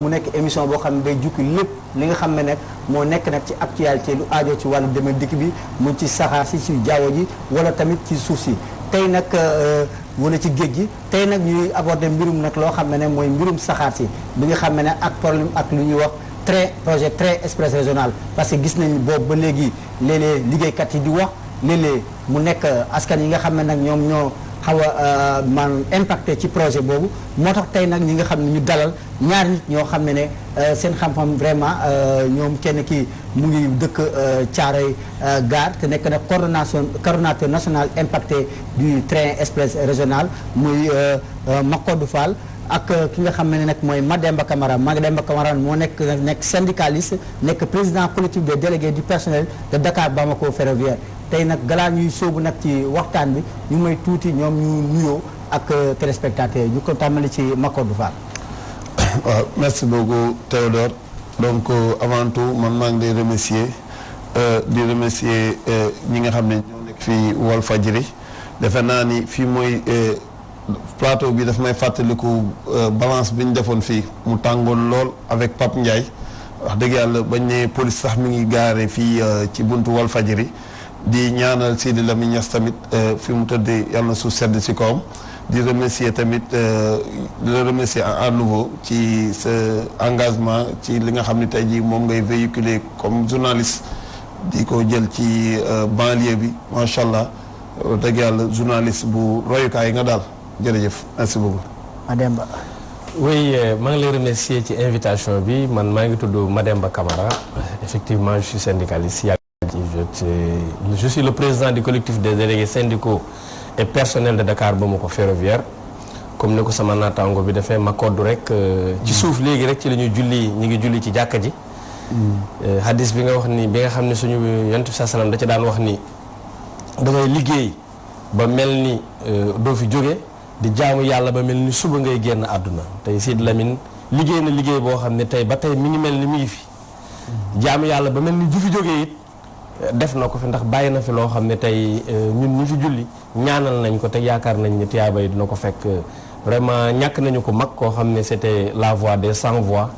mu nekk émission boo xam ne day jukki lépp li nga xam ne nag moo nekk nag ci actualité lu aajo ci wàllu demee dikk bi mu ci saxaar si ci jaww ji wala tamit ci suuf si tey nag wala ci géej gi tey nag ñuy aborder mbirum nag loo xam ne mooy mbirum saxaar si bi nga xam ne ak problème ak lu ñuy wax projet train express régional parce que gis nañ boobu ba léegi léeg-léeg liggéeykat yi di wax léeg-léeg mu nekk askan yi nga xam ne nag ñoom ñoo xaw a man impacté ci projet boobu moo tax tey nag ñi nga xam ne ñu dalal ñaar nit ñoo xam ne seen xam-xam vraiment ñoom kenn ki mu ngi dëkk Thiaroye Gare te nekk nag coordonnateur national impacté du train express régional muy Macodou Fall ak ki nga xam ne nag mooy Mademba Camara moo nekk syndicaliste nekk président collectif des délégués du personnel de Dakar Bamako ferroviaire tey nag galaa ñuy sóobu nag ci waxtaan bi ñu may tuuti ñoom ñu nuyoo ak téléspectateurs yi ñu ko tàmmali ci Macodou Fall. waaw merci beaucoup Théodore donc avant tout man maa ngi lay remercier ñi nga xam ne ñoo nekk fii Walfadjri defe naa ni fii mooy plateau bi daf may fàttaliku balance bi ñu defoon fii mu tàngoon lool avec Pape Ndiaye wax dëgg yàlla bañ ne police sax mi ngi gaare fii ci buntu Walfadjri di ñaanal Sidi Lamine Niass tamit fi mu tëdd yàlla na suuf sedd si kawam di remercier tamit di la remercier à nouveau ci sa engagement ci li nga xam ne tey jii moom ngay véhiculer comme journaliste di ko jël ci banlieue bi macha allah dëgg yàlla journaliste bu royukaay nga daal jërëjëf merci beaucoup. Mademba. oui maa ngi lay remercier ci invitation bi man maa ngi tudd Mademba Camara effectivement je suis syndicaliste. Je suis le président du collectif des délégués syndicaux et personnels de Dakar Bamako ferroviaire comme ni ko sama naataango bi dafay ma koddu rek ci suuf léegi rek ci la ñuy julli ñu ngi julli ci jàkka ji hadis bi nga wax ni bi nga xam ne suñu yonent bi sallam da ca daan wax ni dangay liggéey ba mel ni doo fi jóge di jaamu yàlla ba mel ni suba ngay génn àdduna tey Sidi Lamine liggéey na liggéey boo xam ne tey ba tey mi ngi mel ni mi ngi fi jaamu yàlla ba mel ni du fi jógee it def na ko fi ndax bàyyi na fi loo xam ne tey ñun ñi fi julli ñaanal nañ ko te yaakaar nañ ne tiyaaba yi dina ko fekk vraiment ñàkk nañu ko mag koo xam ne c'était la voix des sans voix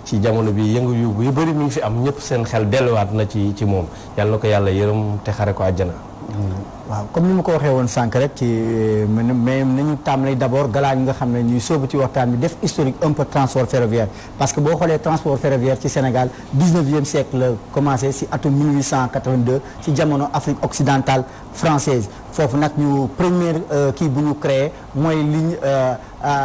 ci jamono bi yëngu yu bëri mi ngi fi am ñëpp seen xel delluwaat na ci moom yàlla na ko yàlla yërëm te xare ko àjjana. waaw comme ni ma ko waxee woon sànq rek ci mais nañu tàmbali d'abord galaa ñi nga xam ne ñuy sóobu ci waxtaan bi def historique un peu transport ferroviaire parce que boo xoolee transport ferroviaire ci Sénégal 19e siècle la commencé si atum 1882 ci jamono Afrique occidentale française foofu nag ñu première kii bu ñu créé mooy ligne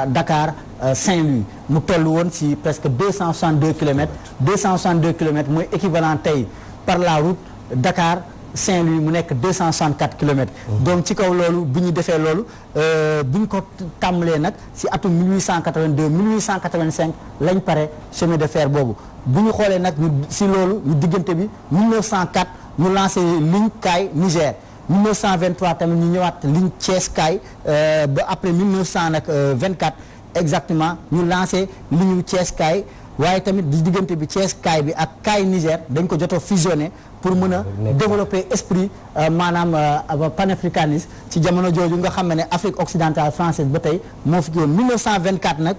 Dakar Saint-Louis mu toll woon si presque 262 kilomètres mooy équivalent tey par la route Dakar Saint-Louis mu nekk 264 kilomètres. donc ci kaw loolu bu ñu defee loolu bu ñu ko tàmbalee nag si atum 1882 1885 lañ pare chemin de fer boobu bu ñu xoolee nag ñu si loolu ñu diggante bi 1904 ñu lancé ligne Kaay Niger 1923 tamit ñu ñëwaat ligne Thiès Kaay ba après 1924 exactement ñu lancé ligne Thiès Kaay waaye tamit di diggante bi Thiès Kaay bi ak Kaay Niger dañ ko jot a fusionné pour mën a développer esprit maanaam panafricanisme ci jamono jooju nga xam ne Afrique occidentale française ba tey moo fi woon 1924 nag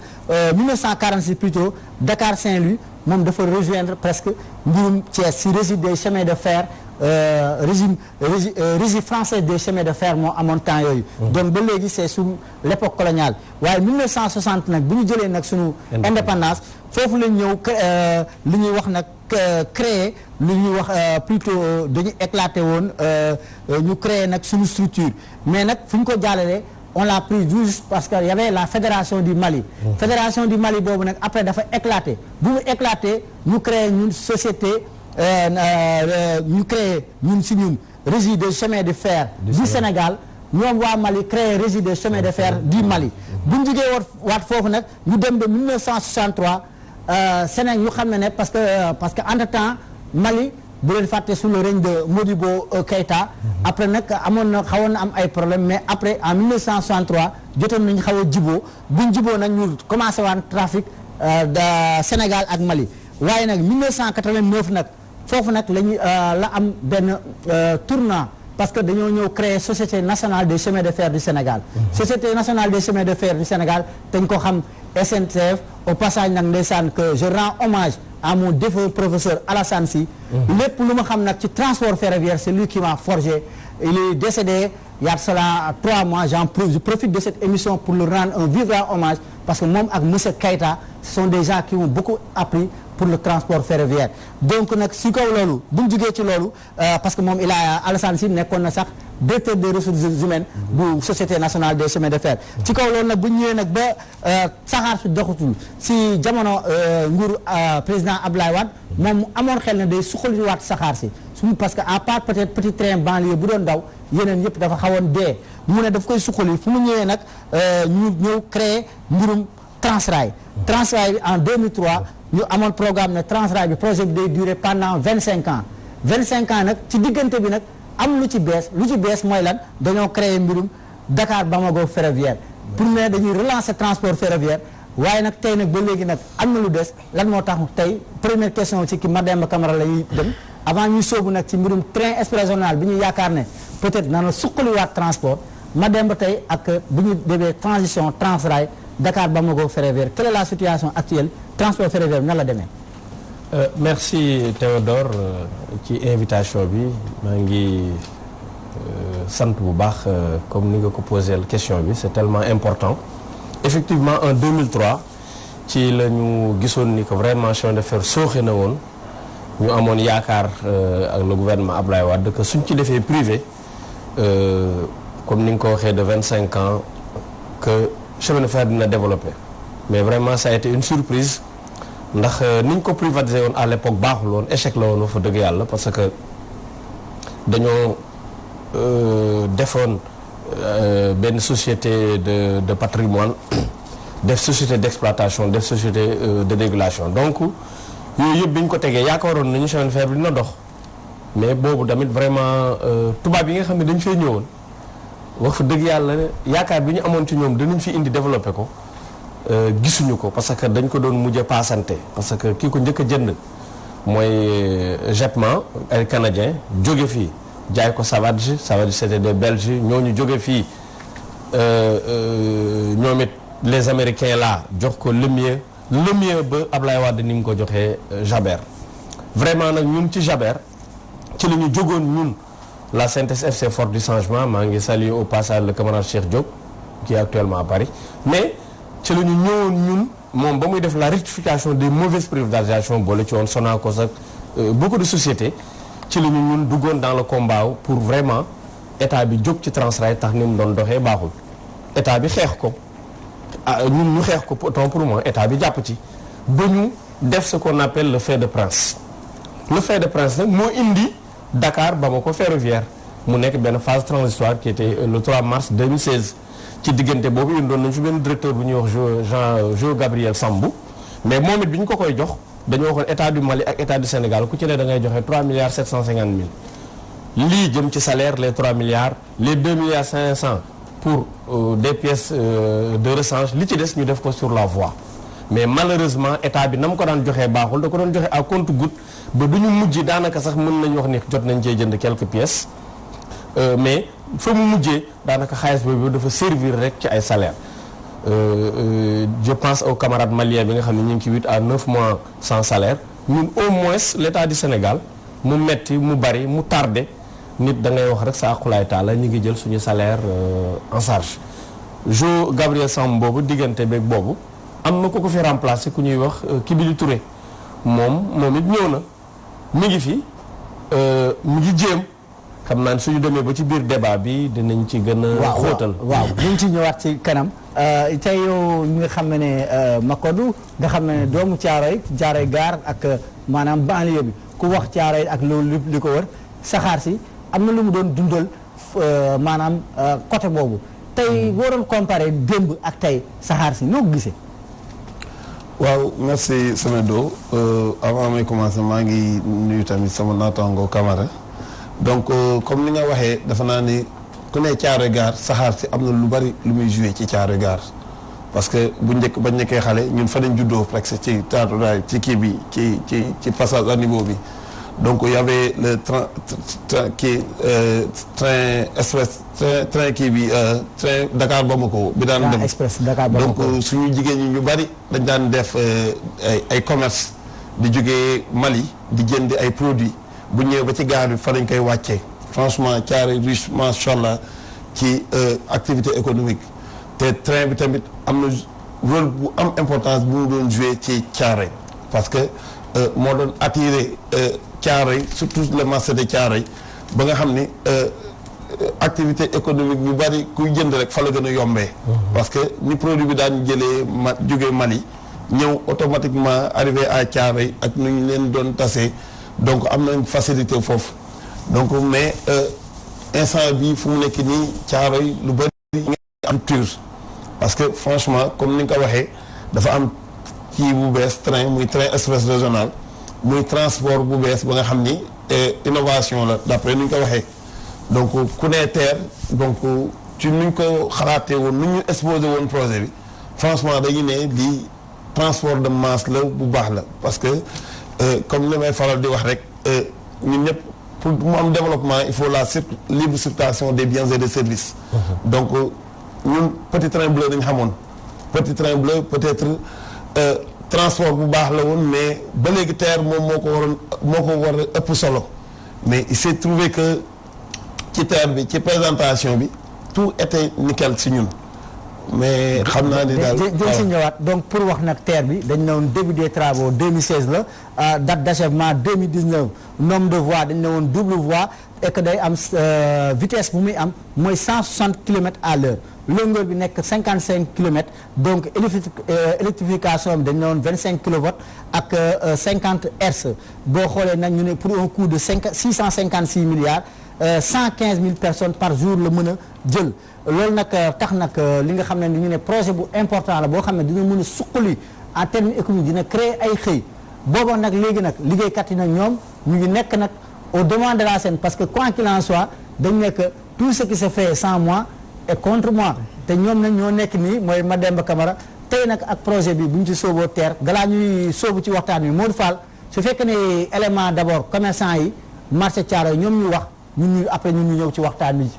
1946 plutôt Dakar Saint-Louis moom dafa rejoindre presque mbirum Thiès si régie des chemins de fer régie française des chemins de fer moo amoon temps yooyu. donc ba léegi c'est sous l'époque coloniale waaye 1960 nag bu ñu jëlee nag suñu indépendance foofu lañ ñëw li ñuy wax nag créer li ñuy wax plutôt dañu éclaté woon ñu créer nag suñu structure mais nag fu ñu ko jàllalee on l'a pris juste parce que y avait la fédération du Mali. fédération du Mali boobu nag après dafa éclaté bu mu éclaté ñu créer ñun société ñu créé ñun si ñun régie des chemins de fer du Sénégal ñoom waa Mali créé régie des chemins de fer du Mali bu ñu jógee waat foofu nag ñu dem ba 1963 Sénégal ñu xam ne parce que entre-temps Mali bu leen fàtte sous le règne de Modibo Keïta après nag xawoon na am ay problème mais après en 1963 jotoon nañu xaw a jiboo buñ jiboo nag ñu commencé waan trafic de Sénégal ak Mali waaye nag 1989 nag foofu nag la am benn tournant parce que dañoo ñëw créer société nationale des chemins de fer du Sénégal. société nationale des chemins de fer du Sénégal dañ ko xam SNCF au passage nag ndeysaan que je rends hommage à mon défunt professeur Alassane Sy. lépp lu ma xam nag ci transport ferroviaire c'est lui qui m'a forgé. Il est décédé il y a cela 3 mois. Je profite de cette émission pour lui rendre un vibrant hommage parce que moom ak monsieur Keïta ce sont des gens qui m'ont beaucoup appris pour le transport ferroviaire. donc nag si kaw loolu bu ñu jugee ci loolu parce que moom il a Alassane Sy nekkoon na sax directeur des ressources humaines bu société nationale des chemins de fer. ci kaw loolu nag bu ñu ñëwee nag ba saxaar si doxatul si jamono nguuru président Abdoulaye Wade moom mu amoon xel ne day suqaliwaat saxaar si parce que à part peut-être petit train banlieue bu doon daw yeneen yëpp dafa xawoon dee mu ne daf koy suqali fu mu ñëwee nag ñu ñëw créer mbirum Transrail. Transrail bi en 2003 ñu amoon programme ne Transrail bi projet bi day durer pendant 25 ans 25 ans nag ci diggante bi nag am lu ci bees mooy lan dañoo créer mbirum Dakar Bamako ferroviaire pour ne dañuy relancer transport ferroviaire waaye nag tey nag ba léegi nag am na lu des lan moo tax tey première question ci ki Mademba Camara la ñuy dem avant ñuy sóobu nag ci mbirum train express régional bi ñu yaakaar ne peut-être nana suqaliwaat transport Mademba tey ak bu ñu demee transition Transrail Dakar Bamako ferroviaire quelle est la situation actuelle transport ferroviaire nan la demee. Merci Théodore ci invitation bi maa ngi sant bu baax comme ni nga ko posé la question bi c'est tellement important effectivement en 2003 ci la ñu gisoon ni que vraiment chemin de fer sooxe na woon ñu amoon yaakaar ak le gouvernement Abdoulaye Wade que suñ ci defee privé comme ni nga ko waxee de 25 ans que chemin de fer dina développer mais vraiment ça a été une surprise ndax ni ñu ko privatisé woon à l'époque baaxul woon échec la woon fa dëgg yàlla parce que dañoo defoon benn société de patrimoine def société d'exploitation def société de régulation donc yooyu yëpp bi ñu ko tegee yaakaaroon nañu chemin de fer bi dina dox mais boobu tamit vraiment tubaab yi nga xam ne dañu fee ñëwoon wax fa dëgg yàlla yaakaar bi ñu amoon ci ñoom danañ fi indi développer ko gisuñu ko parce que dañ ko doon mujj paasante parce que kii ko njëkk a jënd mooy JETMA ay canadien jóge fii jaay ko Savage c'était des Belges ñooñu jóge fii ñoom it les Américains là jox ko le mieux ba Ablaye Wade ni mu ko joxee Jaber vraiment nag ñun ci Jaber ci la ñu jógoon ñun la synthèse FC Force du Changement maa ngi saluer au passage le camarade Cheikh Diop qui est actuellement à Paris mais ci la ñu ñëwoon ñun moom ba muy def la rectification des mauvaises privatisations boole ci woon Sonacos ak beaucoup de sociétés ci la ñu ñun duggoon dans le combat pour vraiment état bi jóg ci Transrail tax ni mu doon doxee baaxul état bi xeex ko ñun ñu xeex ko autant pour moi état bi jàpp ci ba ñu def ce qu'on appelle le fait de prince le fait de prince nag moo indi Dakar Bamako ferroviaire mu nekk benn phase transitoire qui était le 3 mars 2016 ci diggante boobu indi doon nañu fi benn directeur bu ñuy wax Jean Gabriel Sambou mais moom it bi ñu ko koy jox dañoo waxoon état du Mali ak état du Sénégal ku ci ne da ngay joxe 3 milliards 750 mille lii jëm ci salaire les 3 milliards les 2 milliards 500 pour des pièces de rechange li ci des ñu def ko sur la voie mais malheureusement état bi na mu ko daan joxee baaxul da ko doon joxe à compte-gouttes ba du ñu mujj daanaka sax mën nañu wax ni jot nañ cee jënd quelques pièces mais fa mu mujjee daanaka xaalis boobu dafa servir rek ci ay salaire je pense aux camarades maliens bi nga xam ne ñu ngi ci 8 à 9 mois sans salaire ñun au moins l'état du Sénégal mu metti mu bari mu tardé nit da ngay wax rek sa aqulaay taala ñu ngi jël suñu salaire en charge Jo Gabriel Samb boobu diggante beeg boobu am na ku ko fi remplacer ku ñuy wax Kibili Touré moom it ñëw na mi ngi fi mi ngi jéem xam naa ne suñu demee ba ci biir débat bi dinañ ci gën a xóotal waaw buñ ci ñëwaat ci kanam tey yow ñi nga xam ne Makodou nga xam ne doomu Thiaroye Gare ak maanaam banlieue bi ku wax Thiaroye ak loolu lépp li ko wër saxaar si am na lu mu doon dundal maanaam côté boobu tey boo doon comparer démb ak tey saxaar si noo ko gisee. waaw merci Semedo avant may commencer maa ngi nuyu tamit sama naataango Camara donc comme ni nga waxee dafa naa ni ku ne Thiaroye Gare saxaar si am na lu bari lu muy joué ci Thiaroye Gare parce que bu njëkk bañ nekkee xale ñun fa lañ juddoo presque ci Thiaroye ci kii bi ci passage à niveau bi donc il y avait le train express train kii bi train Dakar Bamako bi daan dem express Dakar Bamako donc suñu jigéen ñi ñu bari dañ daan def ay commerce di jógee Mali di jënd ay produits bu ñëwee ba ci gaar bi fa lañ koy wàccee franchement Thiaroye riche macha allah ci activité économique te train bi tamit am na rôle bu am importance bu mu doon jouer ci Thiaroye parce que moo doon attirer Thiaroye surtout le marché de Thiaroye ba nga xam ni activité économique yu bari kuy jënd rek fa la gën a yombee. parce que ni produit bi daan jëlee jógee Mali ñëw automatiquement arrivé à Thiaroye ak nu ñu leen doon tasee donc am nañ facilité foofu donc mais instant bi fu mu nekk nii Thiaroye lu bari nga am tur parce que franchement comme ni nga ko waxee dafa am kii bu bees train muy train express régional muy transport bu bees ba nga xam ni innovation la d'après ni ñu ko waxee donc ku ne TER donc ci ni ñu ko xalaatee woon ni ñu exposé woon projet bi franchement dañu ne lii transport de masse la bu baax la parce que comme li may faral di wax rek ñun ñëpp pour mu am développement il faut la libre circulation des biens et des services. donc ñun petit train bleu dañu xamoon petit train bleu peut-être transport bu baax la woon mais ba léegi TER moom moo ko war a ëpp solo mais il s'est trouvé que ci TER bi ci présentation bi tout était nickel si ñun mais xam naa ni daal jël si ñëwaat donc pour wax nag TER bi dañ ne woon début des travaux 2016 la date d'achèvement 2019 nombre de voies dañ ne woon double voie et que day am vitesse bu muy am mooy 160 kilomètres à l'heure longueur bi nekk 55 kilomètres donc électrification bi dañ ne woon 25 kilowatts ak 50 hertz boo xoolee nag ñu ne pour un coût de 656 milliards 115 000 personnes par jour la mën a jël loolu nag tax nag li nga xam ne ñu ne projet bu important la boo xam ne dina mën a suqali en termes économiques dina créer ay xëy booba nag léegi nag liggéeykat yi nag ñoom ñu ngi nekk nag au devant de la scène parce que quoi qu'il en soit dañ nekk tout ce qui se fait sans moi est contre moi te ñoom nag ñoo nekk nii mooy Mademba Camara tey nag ak projet bi bu ñu ci sooboo TER galaa ñuy soobu ci waxtaan wi Modou Fall su fekkee ne élément d'abord commerçant yi marché Thiaroye ñoom ñu wax ñun ñu après ñun ñu ñëw ci waxtaan wi.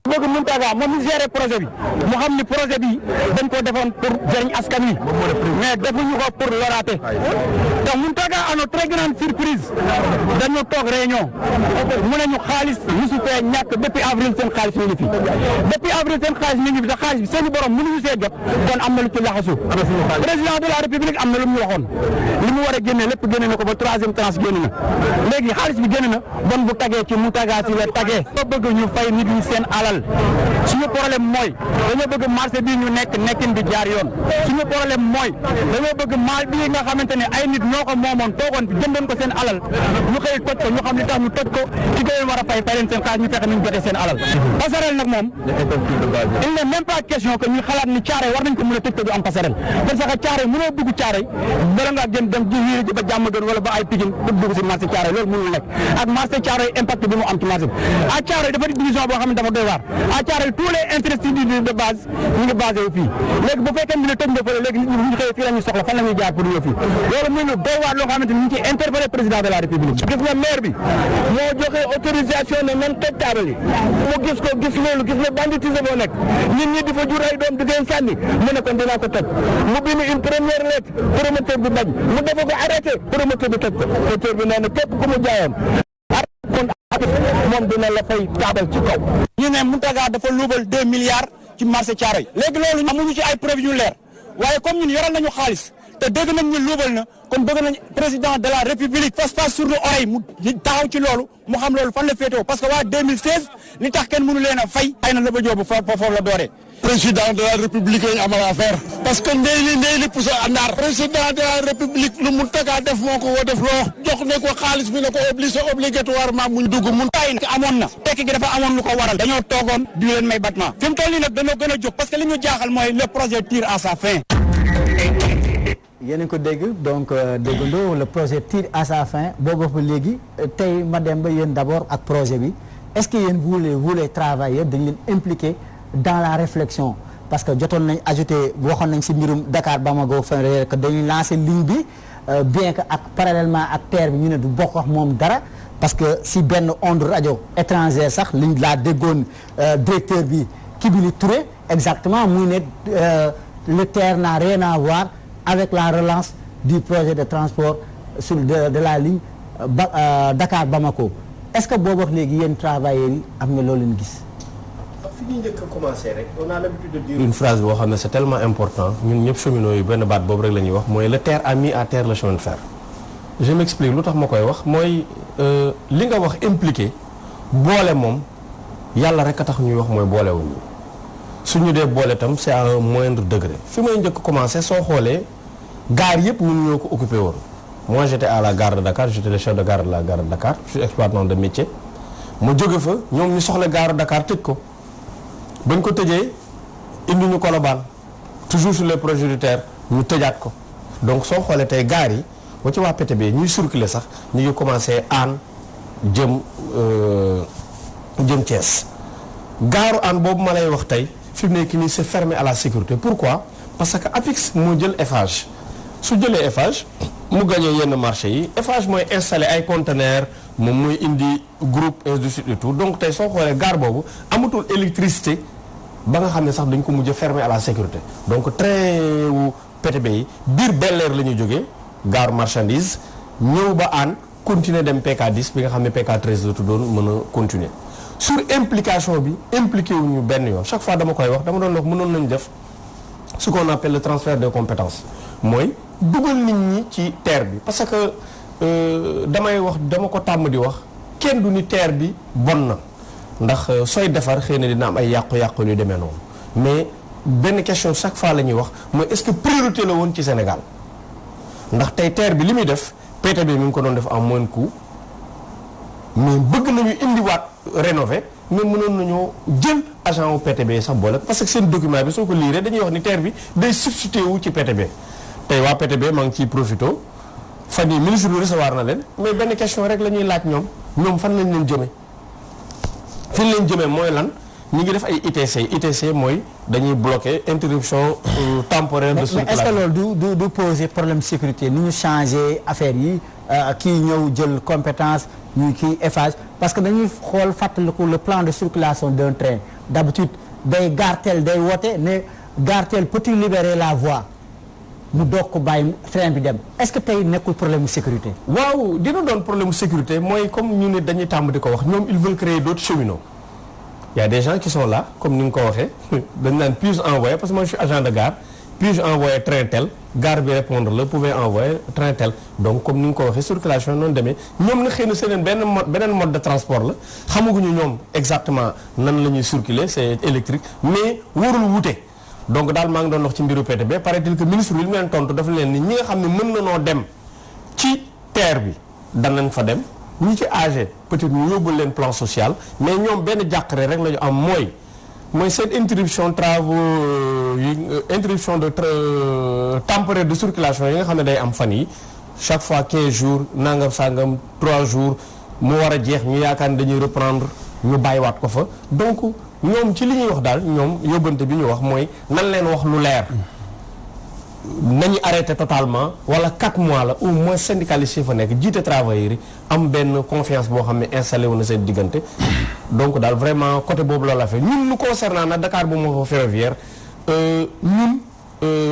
bëgg Mountaga moom mi géré projet bi mu xam ni projet bi dañ ko defoon pour jëriñ askan wi mais defuñu ko pour loraate te Mountaga à notre très grande surprise dañu toog réunion mu ne ñu xaalis musu fee ñàkk depuis avril seen xaalis mi ngi fi depuis avril seen xaalis mi ngi fi te xaalis bi seeni borom mënuñu see jot kon am na lu ci laxasu président de la république am na lu mu waxoon li mu war a génne lépp génne na ko ba troisième tranche génn na léegi xaalis bi génn na bon bu tagee ci Mountaga si la tagee ba bëgg ñu fay nit ñi seen alal suñu problème mooy dañoo bëgg marché bii ñu nekkin bi jaar yoon suñu problème mooy dañoo bëgg mal bii nga xamante ne ay nit ñoo ko moomoon toogoon fi jëndoon ko seen alal ñu xëy toj ko ñu xam li tax ñu toj ko ci ko leen war a fay leen seen xaalis ñu fexe nañ jotee seen alal passerelle nag moom il n'est même pas question que ñu xalaat ni Thiaroye war nañ ko mën a tëj te du am passerelle parce que Thiaroye mënoo dugg Thiaroye bala ngaa gën dem ji ba jàmm gën wala ba ay Pikine dugg si marché Thiaroye loolu mënul nekk ak marché Thiaroye impact bi mu am ci marché bi à Thiaroye dafa di division boo xam ne dafa doy waar à Thiaroye tous les infrastructures de base ñu ngi basé wu fii léegi bu fekkee ne tëj nga fële léegi ñu xëyee fii la ñuy soxla fan la ñuy jaar pour ñëw fii loolu muy lu doy waar loo xamante ni ñu ngi ciy interpellé président de la république gis nga maire bi moo joxe autorisation ne nan toj taabal yi mu gis ko gis loolu gis ne banditisme boo nekk nit ñi di fa jur ay doom di leen sànni mu ne kon dinaa ko toj mu bind une première lettre promoteur bi bañ mu defa ko arrêté promoteur bi toj ko promoteur bi nee na képp ku mu jaayoon moom dina la fay taabal ci kaw ñu ne Mountaga dafa luubal 2 milliards ci marché Thiaroye léegi loolu amuñu ci ay preuve yu leer waaye comme ñun yoral nañu xaalis te dégg nañ ñu luubal na kon bëgg nañ président de la république passe sur le oreille mu taxaw ci loolu mu xam loolu fan la féetewoo parce que waa 2016 li tax kenn mënu leen a fay ay na la ba jóobu foofu la dooree président de la république lañu amal affaire parce que ndey li puso àndaar président de la république lu Mountaga def moo ko woo def loo jox ne ko xaalis bi ne ko obligatoirement mu dugg mun tay amoon na tekki gi dafa amoon lu ko waral dañoo toogoon di leen may battement fi mu toll nii nag dañoo gën a jóg parce que li ñu jaaxal mooy le projet tire à sa fin yéen a ko dégg donc déggandoo le projet tire à sa fin boobu ba léegi tey Mademba yéen d'abord ak projet bi est-ce que yéen vous les travailleurs dañ leen impliqué dans la réflexion parce que jotoon nañ ajouté waxoon nañ si mbirum Dakar Bamako ferroviaire que dañuy lancer ligne bi bien que ak parallèlement ak TER bi ñu ne du bokk wax moom dara parce que si benn onde rajo étrangère sax liñ laa déggoon directeur bi Kibili Touré exactement muy ne le TER n'a rien à voir avec la relance du projet de transport sur de la ligne Dakar Bamako est-ce que boobu wax léegi yéen travailleurs yi am nga loolu leen gis. fi ñuy njëkk a commencer rek on a l'habitude de dire une phrase boo xam ne c'est tellement important ñun ñëpp cheminots yi benn baat boobu rek la ñuy wax mooy le TER a mis à terre le chemin de fer. je m'explique lu tax ma koy wax mooy li nga wax impliqué boole moom yàlla rek a tax ñuy wax mooy boolewuñu suñu dee boole tam c'est à un moindre degré fi may njëkk a commencer soo xoolee gaar yëpp ñun ñoo ko occupé woon. moi j'étais à la gare de Dakar j'étais le chef de gare de la gare de Dakar je suis exploitant de métier ma jóge fa ñoom ñu soxla gare de Dakar tëj ko bañ ko tëjee indi ñu Colobane toujours sur les projets du TER ñu tëjaat ko donc soo xoolee tey gaar yi ba ci waa PTB ñuy circuler sax ñu ngi commencé Hann jëm Thiès gaaru Hann boobu ma lay wax tey fi mu nekk nii c'est fermé à la sécurité pourquoi parce que APIX moo jël Eiffage su jëlee Eiffage mu gagné yenn marché yi Eiffage mooy installé ay conteneurs moom mooy indi groupe industrie et tout donc tey soo xoolee gare boobu amatul électricité ba nga xam ne sax dañ ko mujj fermé à la sécurité donc train wu PTB yi biir Bel Air la ñuy jógee gare marchandise ñëw ba Hann continuer dem PK10 bi nga xam ne PK13 la tuddoon mën a continuer sur implication bi impliqué wuñu benn yoon chaque fois dama koy wax dama doon wax mënoon nañu def ce qu'on appelle le transfert de compétences mooy dugal nit ñi ci TER bi parce que dama ko tàmm di wax kenn du ni TER bi bon na ndax sooy defar xëy na dina am ay yàqu-yàqu yu demee noonu mais benn question chaque fois la ñuy wax mooy est-ce que priorité la woon ci Sénégal ndax tey TER bi li muy def PTB mi ngi ko doon def en moins coût mais bëgg nañu indiwaat rénover mais mënoon nañoo jël agent wu PTB sax boole parce que seen document bi soo ko liiree dañuy wax ni TER bi day substitué wu ci PTB tey waa PTB maa ngi ciy profito fan yii ministre bi recevoir na leen mais benn question rek la ñuy laaj ñoom fan lañ leen jëmee fi ñu leen jëmee mooy lan ñu ngi def ay ITC mooy dañuy bloquer interruption temporaire de circulation. mais est-ce que loolu du poser problème sécurité ni ñu changer affaire yi kii ñëw jël compétence ñu kii Eiffage parce que dañuy xool fàttaliku le plan de circulation d'un train d'habitude day gartel day woote ne gartel peut-il libérer la voie mu doog ko bàyyi train bi dem est-ce que tey nekkul problème sécurité. waaw dina doon problème sécurité mooy comme ñu ne dañuy tàmm di ko wax ñoom ils veulent créer d'autres cheminots. Il y a des gens qui sont là comme ni nga ko waxee dañ naan puis-je envoyer parce que moi je suis agent de gare puis-je envoyer train tel gare bi répondre la pouvez envoyer train tel donc comme ni nga ko waxee circulation noonu demee ñoom na xëy na seen beneen mode de transport la xamaguñu ñoom exactement nan la ñuy circuler c'est électrique mais warul wute donc daal maa ngi doon wax ci mbiru PTB paraît-il que ministre bi li mu leen tontu dafa leen ni ñi nga xam ne mën na noo dem ci TER bi danañ fa dem ñi ci âgé peut-être ñu yóbbul leen plan social mais ñoom benn jàqare rek la ñu am mooy seen interruption interruption de temporaire de circulation yi nga xam ne day am fan yi chaque fois 15 jours nangam sangam 3 jours mu war a jeex ñu yaakaar ne dañuy reprendre ñu bàyyiwaat ko fa donc ñoom ci li ñuy wax daal ñoom yóbbante bi ñu wax mooy nan leen wax lu leer nañu arrêté totalement wala 4 mois la au moins syndicalistes yi fa nekk jiite travailleurs yi am benn confiance boo xam ne installé wu na seen diggante donc daal vraiment côté boobu la fait ñun ñu concernant nag Dakar bu ma fa ferroviaire ñun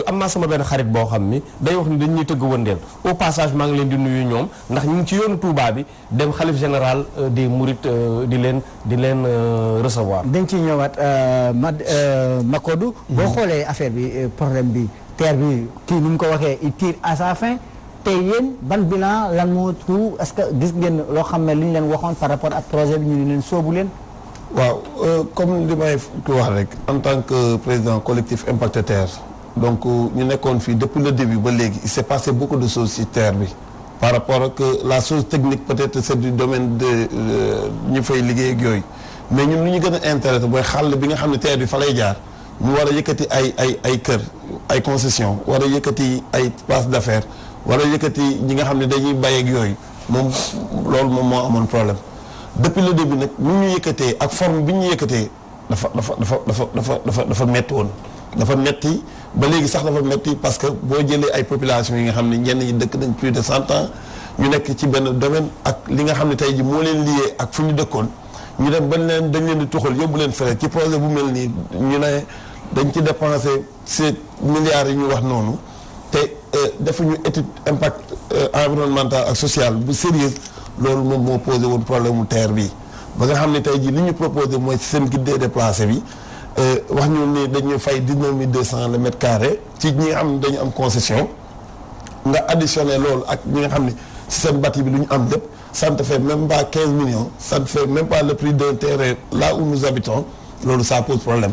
am naa sama benn xarit boo xam ni day wax ni dañuy tëgg wëndeel au passage maa ngi leen di nuyu ñoom ndax ñu ngi ci yoonu Touba bi dem xalif général des Mourides di leen recevoir. dañ ciy ñëwaat Macodou. boo xoolee affaire bi problème bi. TER bi kii ni mu ko waxee il tire à sa fin tey yéen ban bilan lan moo tout est-ce que gis ngeen loo xam ne li ñu leen waxoon par rapport ak projet bi ñu ne leen soobu leen. waaw comme li may ko wax rek en tant que président collectif Impact TER donc ñu nekkoon fii depuis le début ba léegi il s'est passé beaucoup de choses ci TER bi par rapport ak la chose technique peut-être c'est du domaine de ñu fay liggéey ak yooyu mais ñun lu ñu gën a intéressé mooy xàll bi nga xam ne TER bi fa lay jaar. ñu war a yëkkati ay kër ay concession war a yëkkati ay place d'affaires war a yëkkati ñi nga xam ne dañuy bay ak yooyu moom loolu moom moo amoon problème depuis le début nag ñu yëkkatee ak forme bi ñu yëkkatee dafa metti woon dafa metti ba léegi sax dafa metti parce que boo jëlee ay population yi nga xam ne ñenn ñi dëkk nañ plus de 100 ans ñu nekk ci benn domaine ak li nga xam ne tey ji moo leen lié ak fu ñu dëkkoon ñu dem bañ leen dañ leen di tuxal yóbbu leen fere ci projet bu mel nii ñu ne dañ ci dépensé ces milliards yi ñu wax noonu te defuñu étude impact environnemental ak social bu sérieuse loolu moom moo posé woon problème mu terre bi ba nga xam ne tey jii li ñu proposé mooy seen guide des déplacés bi wax ñu ni dañuy fay 19 200 le mètre carré ci ñi nga xam ne dañu am concession nga additionné loolu ak ñi nga xam ne si seen bâti bi lu ñu am lépp ça ne te fait même pas 15 millions ça ne fait même pas le prix d'un terrain là où nous habitons loolu ça pose problème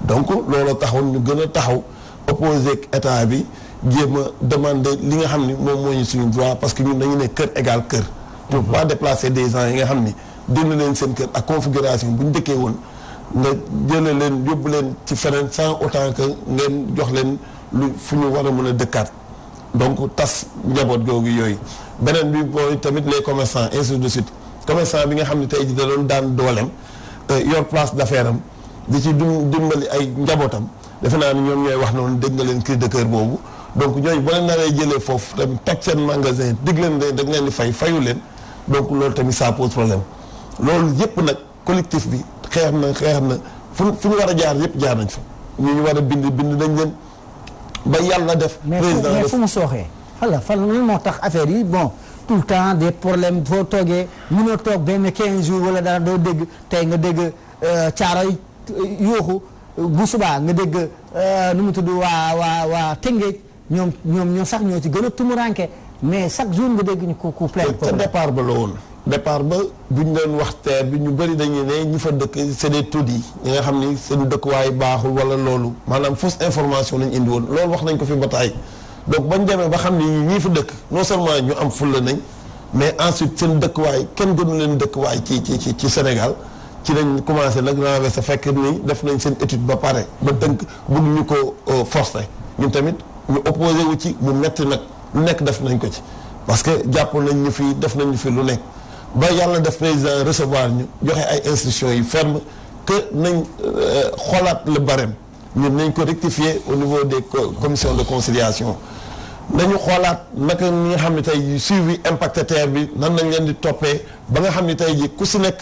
donc loolu taxoon ñu gën a taxaw opposé ak état bi jéem a demander li nga xam ni moom moo ñu suñu droit parce que ñun dañu ne kër égal kër. pour pas déplacer des gens yi nga xam ni dindi leen seen kër ak configuration bu ñu dëkkee woon nga jëlee leen yóbbu leen ci feneen sans autant que ngeen jox leen lu fu ñu war a mën a dëkkaat donc tas njaboot googu yooyu. beneen bi mooy tamit les commerçants ainsi de suite commerçant bi nga xam ne tey jii da doon daan dooleem yor place d'affaire am di ci dimbali ay njabootam defe naa ni ñoom ñooy wax noonu dégg nga leen cri de cœur boobu donc ñooñu boo leen naree jëlee foofu tamit toj seen magasin dig leen ne da leen di fayu leen donc loolu tamit ça pose problème loolu yëpp nag collectif bi xeex na fu ñu war a jaar yëpp jaar nañ fa ñu war a bind nañ leen ba yàlla def. président mais fu mu sooxee. fan moo tax affaire yi bon tout le temps des problèmes foo toogee mënoo toog benn 15 jours wala dara doo dégg tey nga dégg Caaroy yuuxu bu subaa nga dégg nu mu tudd waa Tëngéej ñoom sax ñoo ci gën a tumuranke mais chaque jour nga dégg ñu ku plein ca départ ba la woon. départ ba buñ doon wax terre bi ñu bëri dañuy ne ñi fa dëkk c'est des taudis ñi nga xam ni seen dëkkuwaay baaxul wala loolu maanaam fausse information lañ indi woon loolu wax nañ ko fi bataay donc bañ demee ba xam ni ñii fa dëkk non seulement ñu am fulla nañ mais ensuite seen dëkkuwaay kenn gënu leen dëkkuwaay ci Sénégal ci lañ commencé nag renversé fekk ni def nañ seen étude ba pare ba tënk bëgg ñu ko forcer ñun tamit ñu opposé wu ci mu metti nag lu nekk def nañ ko ci parce que jàpp nañ ñu fi def nañ ñu fi lu nekk ba yàlla def président recevoir ñu joxe ay instructions yu ferme que nañ xoolaat le barème ñun nañ ko rectifier au niveau des commissions de conciliation nañu xoolaat naka ñi nga xam ne tey suivi impacté terre bi nan nañ leen di toppee ba nga xam ne tey ji ku si nekk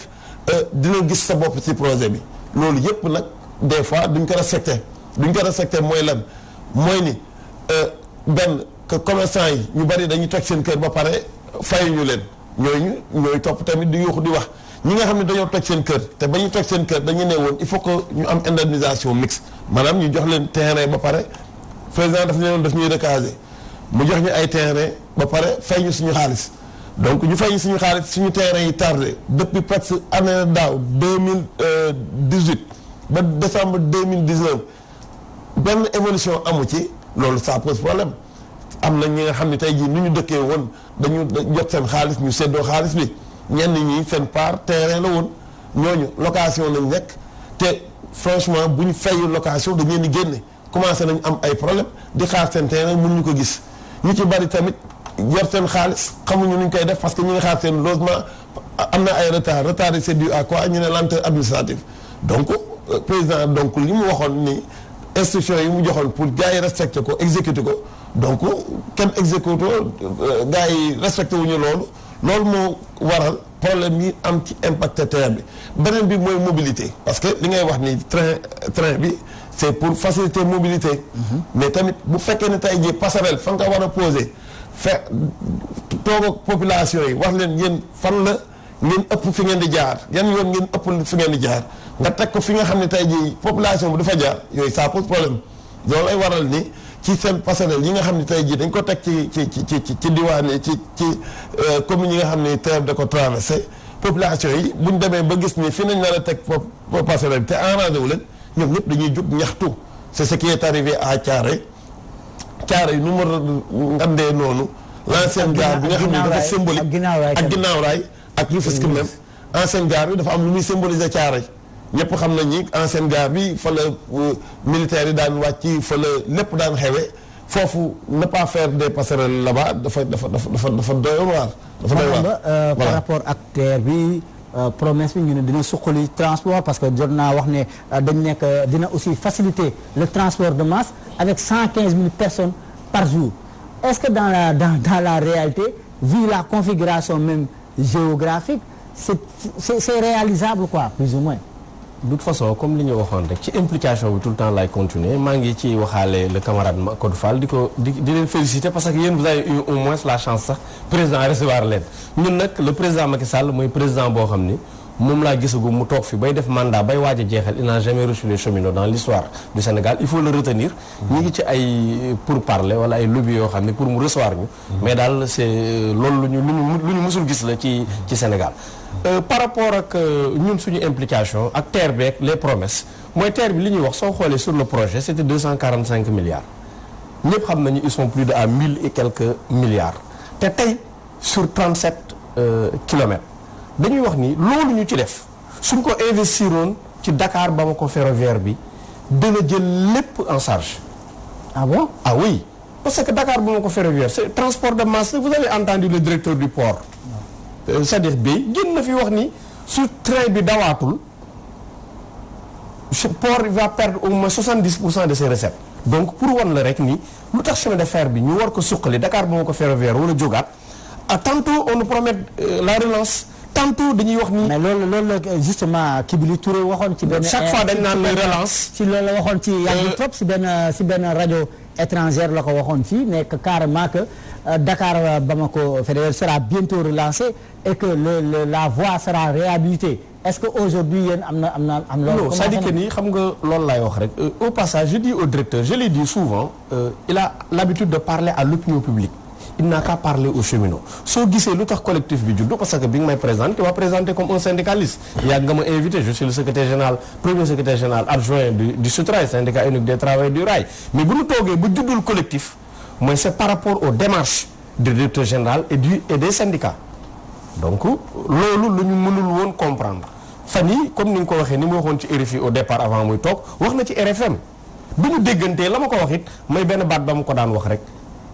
dina gis sa bopp ci projet bi loolu yëpp nag des fois duñ ko respecté mooy lan mooy ni benn que commerçant yi ñu bari dañuy toj seen kër ba pare fayuñu leen ñooy topp tamit di yuuxu di wax ñi nga xam ne dañoo toj seen kër te ba ñu toj seen kër dañu ne woon il faut que ñu am indemnisation mixte maanaam ñu jox leen terrain ba pare président daf ne woon daf ñuy recaser mu jox ñu ay terrain ba pare fay ñu suñu xaalis donc ñu fay ñu suñu xaalis suñu terrain yi tardé depuis presque année daaw 2018 ba décembre 2019 benn évolution amu ci loolu ça pose problème am na ñi nga xam ne tey jii ni ñu dëkkee woon dañu jot seen xaalis ñu séddoo xaalis bi ñenn ñi seen part terrain la woon ñooñu location lañ nekk te franchement bu ñu fayu location dañ leen di génne commencé nañ am ay problème di xaar seen terrain mun ñu ko gis ñu ci bari tamit yor seen xaalis xamuñu nu ñu koy def parce que ñu ngi xaar seen logement am na ay retard yi c'est dû à quoi ñu ne lenteur administrative donc président donc li mu waxoon ni instruction yi mu joxoon pour gars yi respecté ko exécuté ko donc kenn exécuté ko gars yi respecté wuñu loolu moo waral problème yi am ci impacté terre bi beneen bi mooy mobilité parce que li ngay wax ni train bi c'est pour faciliter mobilité mais tamit bu fekkee ne tey jii passerelle fa nga war a poser toog ak population yi wax leen yéen fan la ngeen ëpp fi ngeen di jaar yan yoon ngeen ëpp fi ngeen di jaar nga teg ko fi nga xam ne tey jii population bi dafa jaar yooyu ça pose problème loolu lay waral ni ci seen passerelle yi nga xam ne tey jii dañ ko teg ci diwaan yi ci communes yi nga xam ne terre da ko traversé population yi buñ demee ba gis ni fi nañ nar a teg passerelle bi te arrangé wu leen ñoom ñëpp dañuy jug ñaxtu c'est ce qui est arrivé à Thiaroye nu mu ngandee noonu l'ancienne gare bi nga xam ne dafa symbolique ak ginnaaw raay ak Rufisque même ancienne gare bi dafa am lu muy symboliser Thiaroye ñëpp xam nañ ni ancienne gare bi fa la militaires yi daan wàcc fa la lépp daan xewe foofu ne pas faire des passerelles là-bas dafa doy waar. dafa doy waar par rapport ak terre bi promesse bi ñu ne dina suqali transport parce que jot naa wax ne dañ nekk dina aussi faciliter le transport de masse avec 115 000 personnes par jour est-ce que dans la réalité vu la configuration même géographique c'est réalisable quoi plus ou moins. de toute façon comme li ñu waxoon rek ci implication bi tout le temps lay continuer maa ngi ci waxaale le camarade Codou Fall di leen féliciter parce que yéen vous avez eu au moins la chance sax président recevoir leen ñun nag le président Macky Sall mooy président boo xam ni moom laa gisagu mu toog fi bay def mandat bay waaj a jeexal il n'a jamais reçu les cheminots dans l'histoire du Sénégal il faut le retenir ñu ngi ci ay pourparlers wala ay lobby yoo xam ne pour mu recevoir ñu mais daal c'est loolu lu ñu mësul gis la ci Sénégal par rapport ak ñun suñu implication ak TER bi ak les promesses mooy TER bi li ñuy wax soo xoolee sur le projet c'était 245 milliards ñëpp xam nañu ils sont plus de à 1000 et quelques milliards te tey sur 37 kilomètres dañuy wax ni loolu ñu ci def suñ ko investiroon ci Dakar Bamako ferroviaire bi dina jël lépp en charge. Ah bon? Ah oui parce que Dakar Bamako ferroviaire c'est transport de masse vous avez entendu le directeur du port c'est-à-dire bi génn na fi wax ni su train bi dawaatul port va perdre au moins 70% de ses recettes donc pour wan la rek ni lu tax chemin de fer bi ñu war ko suqali Dakar Bamako ferroviaire wala jógaat tantôt on nous promet la relance tantôt dañuy wax ni. mais loolu la justement Kibili Touré waxoon ci benn. chaque fois dañ naan la relance. ci loolu la waxoon ci yàgg trop si benn rajo étrangère la ko waxoon fii nekk carrément que Dakar Bamako ferroviaire sera bientôt relancé et que la voie sera réhabilitée est-ce que aujourd'hui yéen am na loolu. non c'est-à-dire que ni xam nga loolu laay wax rek au passage je dis au directeur je l'ai dit souvent il a l'habitude de parler à l'opinion publique. il n'a qu'à parler aux cheminots soo gisee lu tax collectif bi juddu parce que bi nga may présenter tu vas présenter comme un syndicaliste yàgg nga ma invité je suis le secrétaire général premier secrétaire général adjoint du SUTRAI syndicat unique des travailleurs du rail mais bu ñu toogee ba juddul collectif mooy c'est par rapport aux démarches du directeur général et des syndicats donc loolu la ñu mënul woon comprendre fan yi comme ni nga ko waxee ni mu waxoon ci RFI au départ avant muy toog wax na ci RFM bi ñu déggantee la ma ko wax it mooy benn baat ba ma ko daan wax rek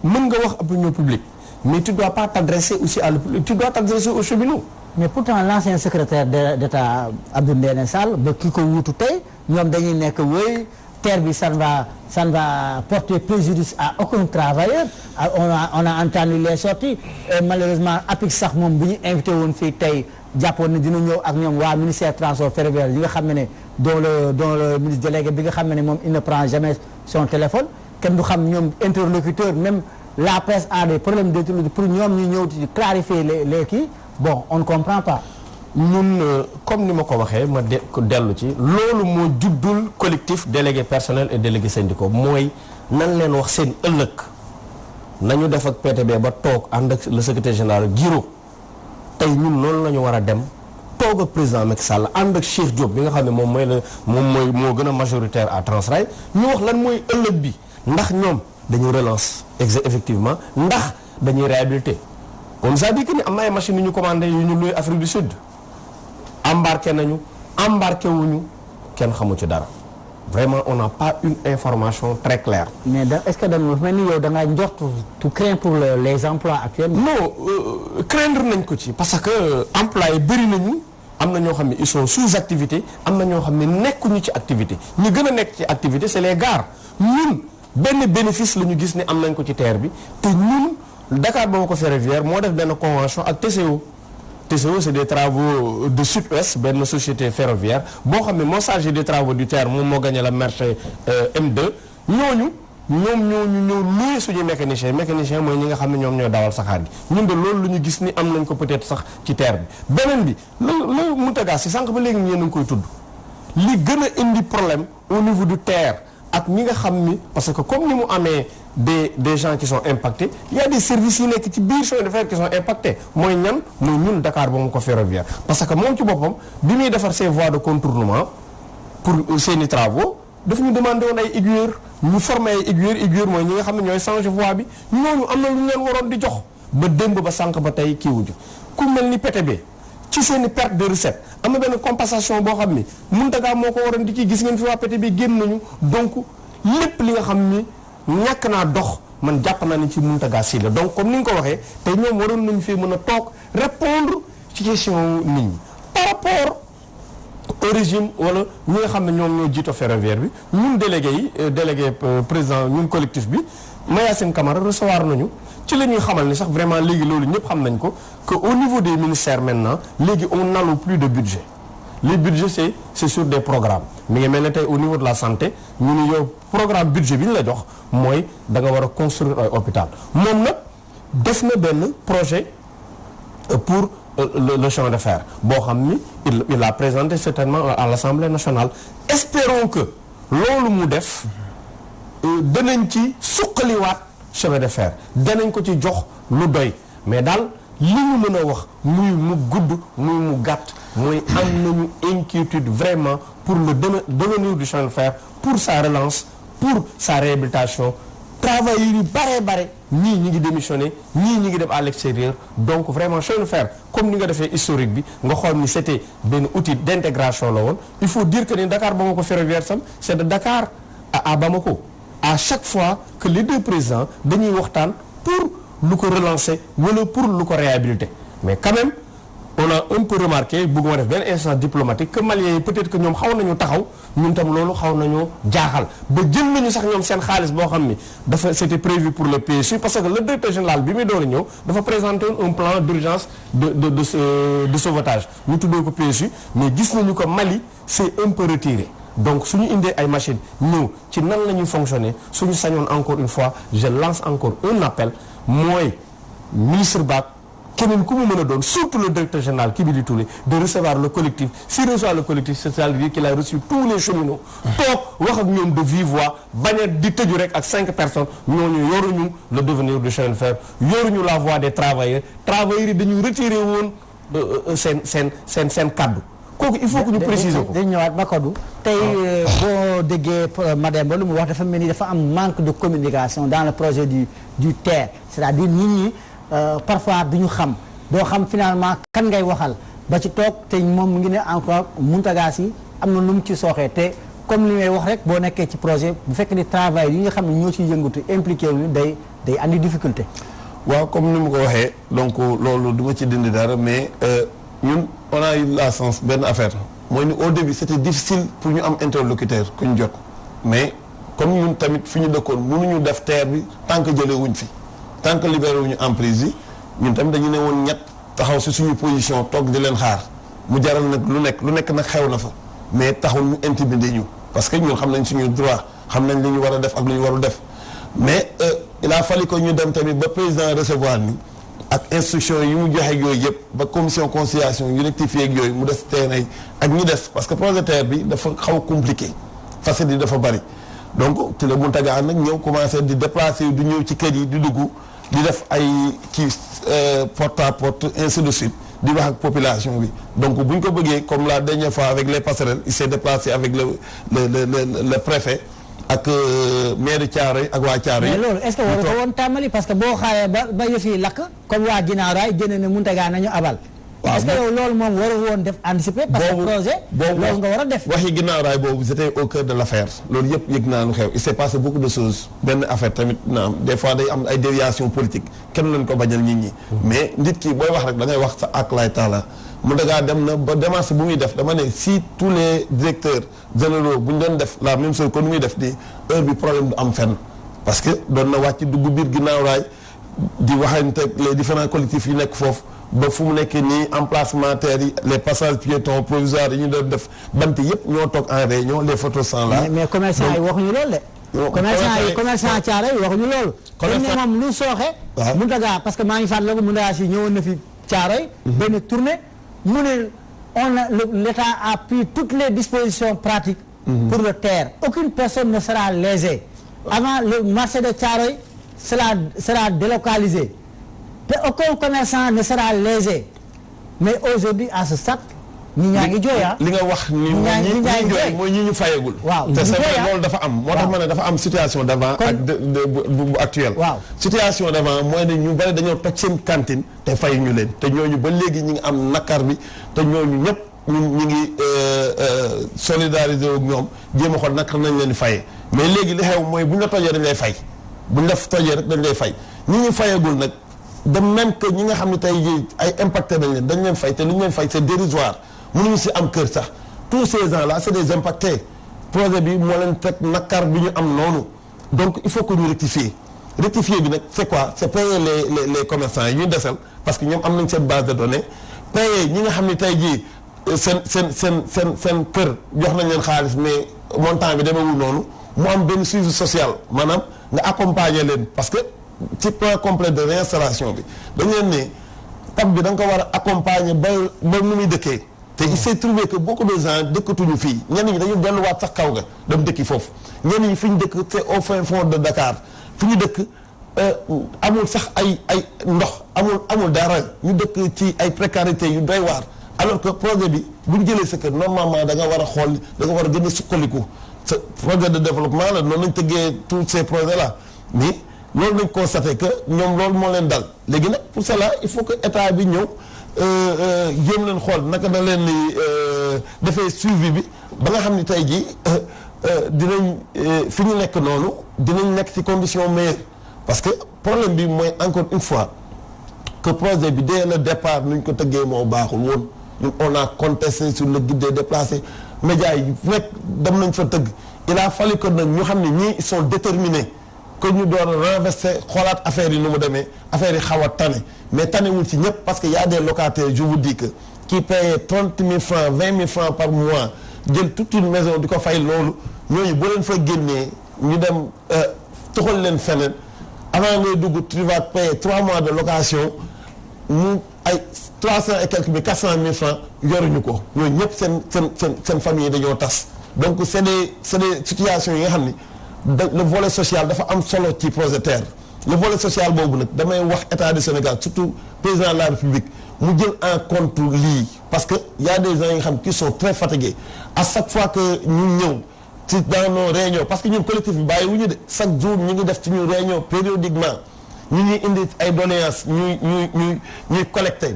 mën nga wax opinion publique mais tu dois pas t'adresser aussi tu dois t'adresser aux cheminots. mais pourtant l'ancien secrétaire d'État Abdou Ndéné Sall ba ki ko wuutu tey ñoom dañuy nekk wéy TER bi ça ne va porter préjudice à aucun travailleur on a entendu les sorties et malheureusement APIX sax moom bu ñu invité woon fii tey jàppoon ne dina ñëw ak ñoom waa ministère transport ferroviaire yi nga xam ne dont le ministre délégué bi nga xam ne moom il ne prend jamais son téléphone kenn du xam ñoom interlocuteur même la presse a des problèmes d'interlocuteur pour ñoom ñu ñëw ci clarifier les kii bon on ne comprend pas. ñun comme ni ma ko waxee ma dellu ci loolu moo juddul collectif délégué personnel et délégué syndicaux mooy nan leen wax seen ëllëg nañu def ak PTB ba toog ànd ak le secrétaire général Guiro tey ñun loolu la ñu war a dem toog ak président Macky Sall ànd ak Cheikh Diop bi nga xam ne moom moo gën a majoritaire à Transrail ñu wax lan mooy ëllëg bi ndax ñoom dañuy relance effectivement ndax dañuy réhabiliter comme ça dit que ni am na ay machines yu ñu commandé yu ñu luy Afrique du Sud embarqué wuñu kenn xamu ci dara vraiment on n'a pas une information très claire. mais est-ce que da nga mel ni yow da ngaa njort tu crains pour les emplois actuels. non craindre nañ ko ci parce que employés bëri nañu am na ñoo xam ne ils sont sous activité am na ñoo xam ne nekkuñu ci activité ñi gën a nekk ci activité c'est les gares ñun benn bénéfice la ñu gis ne am nañ ko ci TER bi te ñun Dakar Bamako ferroviaire moo def benn convention ak TCO. TCO c'est des travaux de Sud-Ouest benn société ferroviaire boo xam ne moo chargé des travaux du TER moom moo gagné la marché M2 ñoom ñoo ñu ñëw loué suñu mécanicien mooy ñi nga xam ne ñoom ñoo dawal saxaar gi ñun de loolu lu ñu gis ni am nañ ko peut-être sax ci TER bi beneen bi la Mountaga si sànq ba léegi ñeen a ngi koy tudd li gën a indi problème au niveau du TER ak ñi nga xam ni parce que comme ni mu amee des gens qui sont impactés il y a des services yi nekk ci biir chemin de fer qui sont impactés mooy ñun Dakar Bamako ferroviaire parce que moom ci boppam bi muy defar ses voies de contournement pour seeni travaux daf ñu demandé woon ay aiguilleurs ñu formé ay aiguilleurs mooy ñi nga xam ne ñooy changer voie bi ñooñu am na lu ñu leen waroon di jox ba démb ba sànq ba tey kii wuju ku mel ni PTB ci seeni perte de recette am na benn compensation boo xam ni Mountaga moo ko waroon di ci gis ngeen fi waa PTB génn nañu donc lépp li nga xam ni ñàkk naa dox man jàpp naa ni ci Mountaga Sy la donc comme ni nga ko waxee te ñoom waroon nañu fee mën a toog répondre ci question nit ñi par rapport au régime wala ñi nga xam ne ñoom ñoo jiito ferroviaire bi ñun délégué yi délégué président ñun collectif bi Mayacine Camara recevoir nañu ci la ñuy xamal ni sax vraiment léegi loolu ñëpp xam nañ ko que au niveau des ministères maintenant léegi on n'alloue plus de budget les budgets c'est sur des programmes mi ngi mel ne tey au niveau de la santé ñu ni yow programme budget bi ñu la jox mooy da nga war a construire ay hôpital moom nag def na benn projet pour le chemin de fer boo xam ni il a présenté certainement à l'Assemblée nationale espérons que loolu mu def danañ ci suqaliwaat chemin de fer danañ ko ci jox lu doy mais daal li ñu mën a wax muy mu gudd muy mu gàtt mooy am nañu inquiétude vraiment pour le devenir du chemin de fer pour sa relance pour sa réhabilitation travailleurs yi bare ñii ñi ngi démissionné ñii ñi ngi dem à l'extérieur donc vraiment chemin de fer comme ni nga defee historique bi nga xool ni c'était benn outil d'intégration la woon il faut dire que ni Dakar Bamako ferroviaire sam c'est de Dakar à Bamako à chaque fois que les deux présidents dañuy waxtaan pour lu ko relancer wala pour lu ko réhabiliter mais quand même on a un peu remarqué bëgguma def benn instance diplomatique que Maliens yi peut-être que ñoom xaw nañu taxaw ñun tam loolu xaw nañoo jaaxal ba jël nañu sax ñoom seen xaalis boo xam ni dafa c'était prévu pour le PSU parce que le directeur général bi muy doon ñëw dafa présenter un plan d'urgence de sauvetage ñu tuddee ko PSU mais gis nañu que Mali c'est un peu retiré donc suñu indee ay machines ñëw ci nan la ñuy fonctionner suñu sañoon encore une fois je lance encore un appel mooy ministre Ba keneen ku mu mën a doon surtout le directeur général Kibili Touré de recevoir le collectif s'il reçoit le collectif c'est-à-dire qu'il a reçu tous les cheminots toog wax ak ñoom de vive voix bañ a di tëju rek ak 5 personnes ñooñu yoruñu le devenir du chemin de fer yoruñu la voix des travailleurs yi dañu retiré woon seen kaddu kooku il faut que ñu préciser ko. dañu ñëwaat Makodou tey boo déggee Mademba lu mu wax dafa mel ni dafa am manque de communication dans le projet du TER c'est-à-dire nit ñi parfois duñu xam doo xam finalement kan ngay waxal ba ci toog te moom mu ngi ne encore Mountaga Sy am na lu mu ci sooxee te comme li ngay wax rek boo nekkee ci projet bu fekk ni travail yi nga xam ne ñoo ciy yëngatu impliqué wu day andi difficulté. waaw comme ni mu ko waxee donc loolu du ma ci dindi dara mais ñun on a eu la chance benn affaire mooy ni au début c'était difficile pour ñu am interlocuteur ku ñu jot mais comme ñun tamit fi ñu dëkkoon mënuñu def TER bi tant que jëlee wuñ fi. tant que libéré wuñu emprise yi ñun tamit dañu ne woon ñett taxaw si suñu position toog di leen xaar mu jaral nag lu nekk nag xew na fa mais taxul ñu intimider ñu parce que ñun xam nañ suñu droit xam nañ li ñu war a def ak lu ñu warul def mais il a fallu que ñu dem tamit ba président recevoir ni ak instruction yi mu joxe yooyu yëpp ba commission conciliation yu rectifié ak yooyu mu des terrain ak ñi des parce que projet TER bi dafa xaw compliqué facette yi dafa bari donc ci la Mountaga nag ñëw commencé di déplacer du ñëw ci kër yi di dugg di def ay kii porte à porte ainsi de suite di wax ak population bi donc bu ñu ko bëggee comme la dernière fois avec les passerelles il s'est déplacé avec le préfet ak maire Thiaroye ak waa Thiaroye. mais loolu est-ce que waru ko woon tàmbali parce que boo xaaree ba yëf yi lakk comme waa ginnaaw raay jënd ne Mountaga nañu abal. waaw est-ce que yow loolu moom waru woon def anticiper. parce que projet loolu nga war a def. waxi ginnaaw raay boobu c'était au cœur de l'affaire loolu yëpp yëg naa lu xew il s'est passé beaucoup de choses benn affaire tamit na am des fois day am ay déviations politiques kenn lañ ko bañal nit ñi. mais nit ki booy wax rek da ngay wax sa ak lay taala Mountaga dem na ba démarche bu muy def dama ne si tous les directeurs généraux bu ñu doon def la même chose que nu muy def di heure bi problème du am fenn parce que doon na wàcc dugg biir ginnaaw raay di waxante les différents collectifs yu nekk foofu. ba fu mu nekk nii emplacement terre yi les passages piétons provisoires yi ñu doon def bant yëpp ñoo toog en réunion les photos sont là. mais commerçant yi waxuñu loolu de. commerçant Thiaroye yi waxuñu loolu. commerçant dañ ne moom lu sooxe. waaw Mountaga parce que maa ngi fàttaliku Mountaga Sy ñëwoon na fi Thiaroye. benn tournée mu ne l'État a pris toutes les dispositions pratiques. pour le TER aucune personne ne sera lésée. avant le marché de Thiaroye sera délocalisé. te aucun commerçant ne sera lésé mais aujourd'hui à ce stade ñi ñaa ngi jooy li nga wax ni mooy ñi ñu fayagul. waaw te c'est vrai loolu dafa am. moo tax ma ne dafa am situation d'avant ak bu actuel. waaw situation d'avant mooy ne ñu bari dañoo toj seen cantine te fay ñu leen te ñooñu ba léegi ñi ngi am nakar bi te ñooñu ñëpp ñu ngi solidariser ak ñoom jéem a xool naka nañ leen di fayee mais léegi li xew mooy bu ñu la tojee dañ lay fay bu ñu la tojee rek dañ lay fay ñi ñu fayagul nag. de même que ñi nga xam ne tey jii ay impacté dañ leen fay te lu ñu leen fay c'est dérisoire mënuñu si am kër sax tous ces gens là c'est des impactés projet bi moo leen teg nakar bi ñu am noonu donc il faut que ñu rectifier bi nag c'est quoi c'est payer les commerçants yi ñu desal parce que ñoom am nañ seen base de données payer ñi nga xam ne tey jii seen kër jox nañ leen xaalis mais montant bi demeewul noonu mu am benn suivi social maanaam nga accompagner leen parce que ci plan complet de réinstallation bi dañ leen ne tab bi da nga ko war a accompagner ba nu muy dëkkee te il s'est trouvé que beaucoup de gens dëkkatuñu fii ñenn ñi dañu delluwaat sax kaw ga dem dëkki foofu ñenn ñi fi ñu dëkk c'est au fin fond de Dakar fi ñu dëkk amul sax ay ndox amul dara ñu dëkk ci ay précarité yu doy waar alors que projet bi bu ñu jëlee sa kër normalement da nga war a xool da nga war a gën a sukkaliku sa projet de développement la noonu lañ tëggee tous ces projets là mais loolu lañ constaté que ñoom loolu moo leen dal léegi nag pour cela il faut que état bi ñëw jéem leen xool naka da leen di defee suivi bi ba nga xam ni tey jii dinañ fi ñu nekk noonu dinañ nekk ci condition meilleure parce que problème bi mooy encore une fois que projet bi dès le départ nuñ ko tëggee moo baaxul woon ñun on a contesté sur le guide des déplacés médias yi nekk dem nañ fa tëgg il a fallu que nag ñu xam ne ñii ils sont déterminés que ñu doon renverser xoolaat affaire yi nu mu demee affaire yi xaw a tane mais tanewul ci ñëpp parce que y a des locataires je vous dis que qui payaient 30 000 francs 20 000 francs par mois jël toute une maison di ko fay loolu ñooñu boo leen fa génnee ñu dem toxal leen feneen avant ngay dugg tu vas payer 3 mois de location mu ay 300 et quelques mille 400 000 francs yoruñu ko ñooñu ñëpp seen famille dañoo tas donc c'est des situations yi nga xam ni le volet social dafa am solo ci projet TER le volet social boobu nag damay wax état du Sénégal surtout président de la République mu jël en compte lii parce que y a des gens yi nga xam qui sont très fatigués à chaque fois que ñu ñëw ci dans nos réunions parce que ñun collectif bi bàyyi wu ñu de chaque jour ñu ngi def ci ñu réunion périodiquement ñu ñuy indi ay doléances ñuy collecter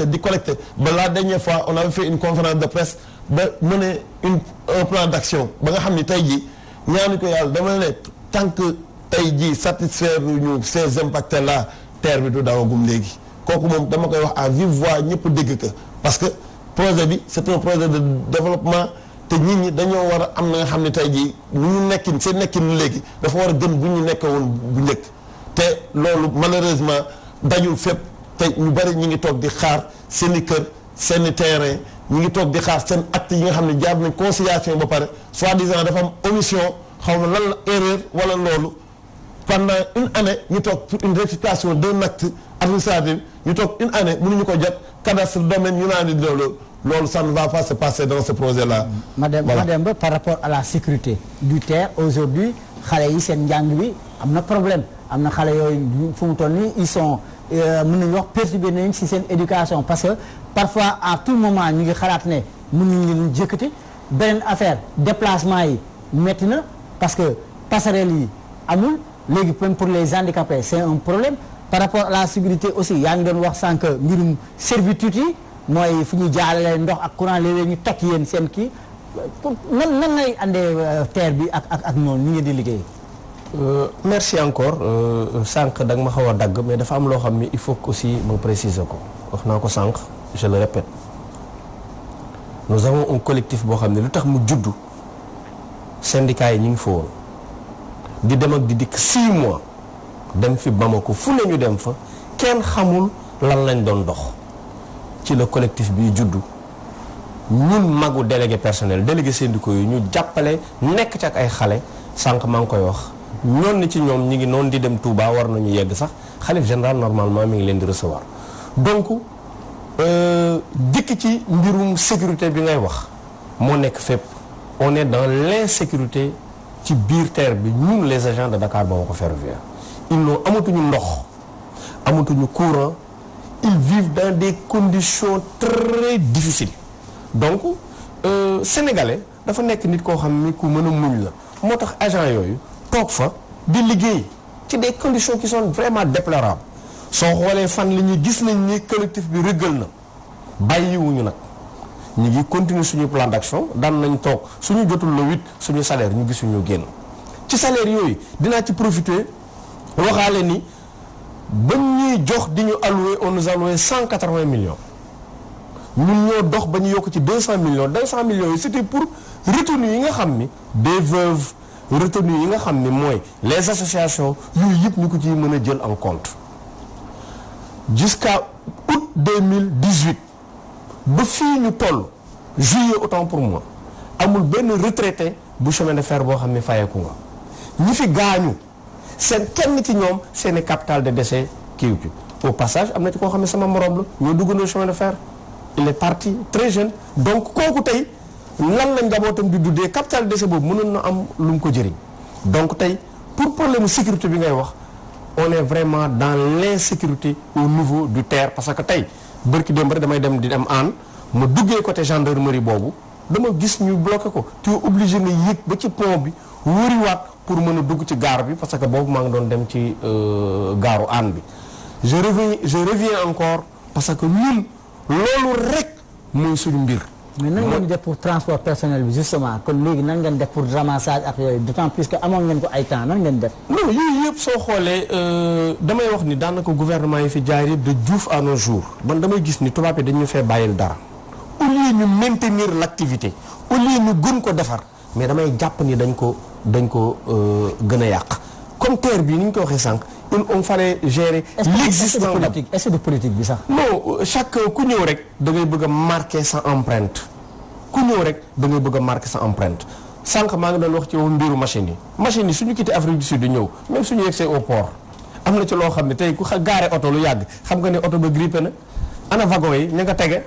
di collecter ba la dernière fois on avait fait une conférence de presse ba mener un plan d'action ba nga xam ni tey jii ñaanu ko yàlla dama ne tant que tey jii satisfaire ñu ces impacts là TER bi du dawagum léegi kooku moom dama koy wax à vive voix ñëpp dégg ko parce que projet bi c'est un projet de développement te nit ñi dañoo war a am na nga xam ne tey jii bu ñu nekkin seen nekkin léegi dafa war a gën bu ñu nekk woon bu njëkk te loolu malheureusement dajul fépp te ñu bari ñu ngi toog di xaar seen i kër seen i terrain ñu ngi toog di xaar seen acte yi nga xam ne jaar nañ conciliation ba pare soi-disant dafa am omission xaw ma lan la erreur wala loolu pendant une année ñu toog pour une rectification d'un acte administratif ñu toog une année mënuñu ko jot cadastre domaine ñu naan di loolu ça ne va pas se passer dans ce projet là. Madame Ba par rapport à la sécurité du TER aujourd'hui xale yi seen njàng bi am na problème am na xale yooyu fu mu toll nii ils sont mën nañu wax perturbé nañ ci seen éducation parce que parfois à tout moment ñu ngi xalaat ne mën nañu leen jëkkati beneen affaire déplacement yi métti na parce que passerelle yi amul léegi même pour les handicapés c'est un problème par rapport à la sécurité aussi yaa ngi doon wax sànq mbirum servitude yi mooy fu ñu jaarale ndox ak courant léeg-léeg ñu takk yéen seen kii nan ngay andee TER bi ak noonu ñu ngi di liggéey. Merci encore sànq da nga ma xaw a dagg mais dafa am loo xam ni il faut que aussi ma préciser ko wax naa ko sànq je le répète nous avons un collectif boo xam ne lu tax mu juddu syndicats yi ñu ngi fa woon di dem ak di dikk 6 mois dem fi Bamako fu ne ñu dem fa kenn xamul lan lañ doon dox ci le collectif bi juddu ñun magu délégué personnel délégué syndicaux yi ñu jàppale nekk ci ak ay xale sànq maa ngi koy wax ñoon ni ci ñoom ñi ngi noonu di dem Touba war nañu yegg sax xalif général normalement mi ngi leen di recevoir donc dikk ci mbirum sécurité bi ngay wax moo nekk fépp on est dans l'insécurité ci biir TER bi ñun les agents de Dakar Bamako Ferroviaire ils n'ont amatuñu ndox amatuñu courant ils vivent dans des conditions très difficiles donc sénégalais dafa nekk nit koo xam ni ku mën a muñ la moo tax agent yooyu toog fa di liggéey ci des conditions qui sont vraiment déplorables soo xoolee fan li ñuy gis nañ ni collectif bi rëggal na bàyyiwuñu nag ñu ngi continuer suñu plan d'action daan nañ toog suñu jotul le 8 suñu salaire ñu gisuñu génn ci salaire yooyu dinaa ci profiter waxaale ni ba ñuy jox di ñu alloué on nous a alloué 180 millions ñun ñoo dox ba ñu yokk ci 200 millions 200 millions yi c'était pour retenue yi nga xam ni des veuves retenue yi nga xam ni mooy les associations yooyu yëpp ñu ko ciy mën a jël en compte jusqu'à août 2018 ba fii ñu toll juillet autant pour moi amul benn retraité bu chemin de fer boo xam ne fayeeku nga ñi fi gaañu seen kenn ci ñoom seeni capital de décès kii au passage am na ci koo xam ne sama morom la ñoo duggandoo chemin de fer il est parti très jeune donc kooku tey lan lañ njabootam di duddee capital de décès boobu mënoon na am lu mu ko jëriñ donc tey pour problème sécurité bi ngay wax on est vraiment dans l'insécurité au niveau du terre parce que tey bërki démb rek damay dem di dem aan ma duggee côté gendarmerie boobu dama gis ñu bloqué ko tu es obligé nga yéeg ba ci pont bi wëriwaat pour mën a dugg ci gare bi parce que boobu maa ngi doon dem ci gaaru aan bi je reviens encore parce que ñun loolu rek mooy suñu mbir. mais nan ngeen def pour transport personnel bi justement kon léegi nan ngeen def pour ramassage ak yooyu d'autant plus que amoon ngeen ko ay temps nan ngeen def. non yooyu yëpp soo xoolee damay wax ni daanaka gouvernement yi fi jaar yëpp de Diouf à nos jours man damay gis ni tubaab yi dañu fee bàyyil dara au lieu ñu maintenir l'activité au lieu ñu gën ko defar mais damay jàpp ni dañ ko gën a yàq comme terre bi ni ñu ko waxee sànq on fallait gérer l'existant. est-ce que politique bi sax. non chaque ku ñëw rek da ngay bëgg a marquer sa empreinte ku ñëw rek da ngay bëgg a marquer sa empreinte sànq maa ngi doon wax ci mbiru machine yi suñu quitté Afrique du Sud di ñëw même suñu yegsee au port am na ci loo xam ne tey ku gaare oto lu yàgg xam nga ne oto ba grippé na ana wagon yi ña nga tege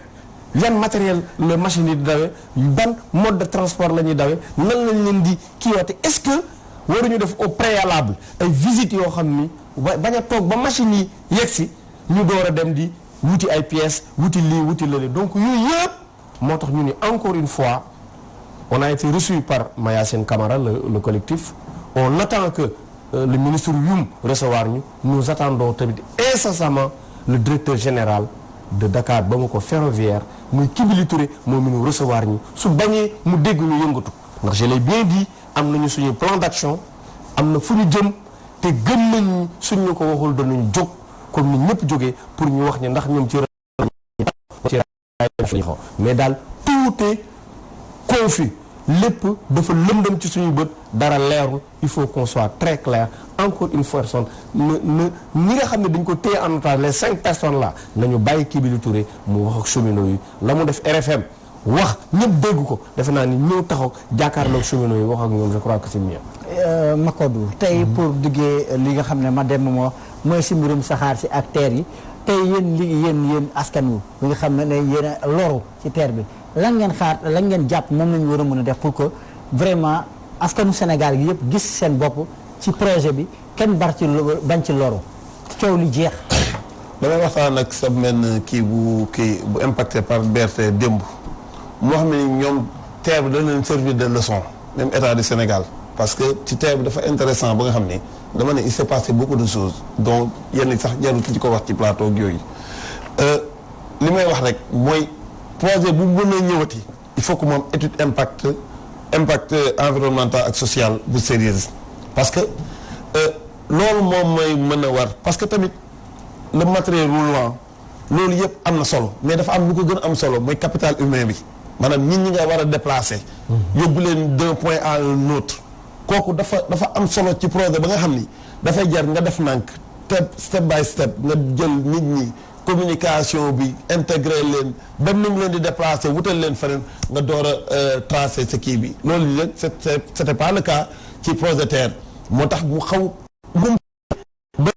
yan matériel la machine yi di dawee ban mode de transport la ñuy dawee nan lañ leen di kiiwate est-ce que waruñu def au préalable ay visites yoo xam ni bañ a toog ba machine yi yegsi ñu door a dem di wuti ay pièces wuti lii wuti lële donc yooyu yëpp moo tax ñu ni encore une fois on a été reçu par Mayacine Camara le collectif on attend que le ministre Youm recevoir ñu nous attendons tamit incessamment le directeur général de Dakar Bamako ferroviaire muy Kibili Touré moo mënu recevoir ñu su bañee mu dégg ñu yëngatu ndax je l'ai bien dit am nañu suñu plan d'action am na fu ñu jëm te gëm nañ suñ ñu ko waxul danañ jóg comme ni ñëpp jógee pour ñu wax ñi ndax ñoom ci mais daal tout est confus lépp dafa lëndëm ci suñu bët dara leerul il faut qu'on soit très clair encore une fois ñi nga xam ne dañ ko téye en otage les 5 personnes là nañu bàyyi Kibili Touré mu wax ak cheminots yi la mu def RFM wax ñëpp dégg ko defe naa ni ñëw taxaw jàkkaarloog cheminots yi wax ak ñoom je crois que c'est mieux. Macodou tey pour duggee li nga xam ne ma dem moo mooy si mbirum saxaar si ak terre yi tey yéen askan wi bi nga xam ne yéen a loru ci terre bi lan ngeen jàpp moom lañu war a mën a def pour que vraiment askanu Sénégal gi yëpp gis seen bopp ci projet bi kenn bañ ci loru coow li jeex. damay waxtaan ak sa benn kii bu impacté par BRT démb moo xam ne ñoom terre bi dañ leen servir de leçon même état du Sénégal parce que ci terre bi dafa intéressant ba nga xam ne dama ne il s'est passé beaucoup de choses donc yenn sax jarul ci ko wax ci plateau ak yooyu li may wax rek mooy projet bu mën a ñëwati il faut que moom étude impact environnemental ak social bu sérieuse parce que loolu moom mooy mën a war parce que tamit le matériel roulant loolu yëpp am na solo mais dafa am lu ko gën a am solo mooy capital humain bi maanaam nit ñi nga war a déplacer yóbbu leen d'un point à un autre kooku dafa am solo ci projet ba nga xam ni dafay jar nga def nànk step by step nga jël nit ñi communication bi intégrer leen ba ni mu leen di déplacer wutal leen feneen nga door a tracer sa kii bi loolu nag c'était pas le cas ci projet terre moo tax mu xaw lum ba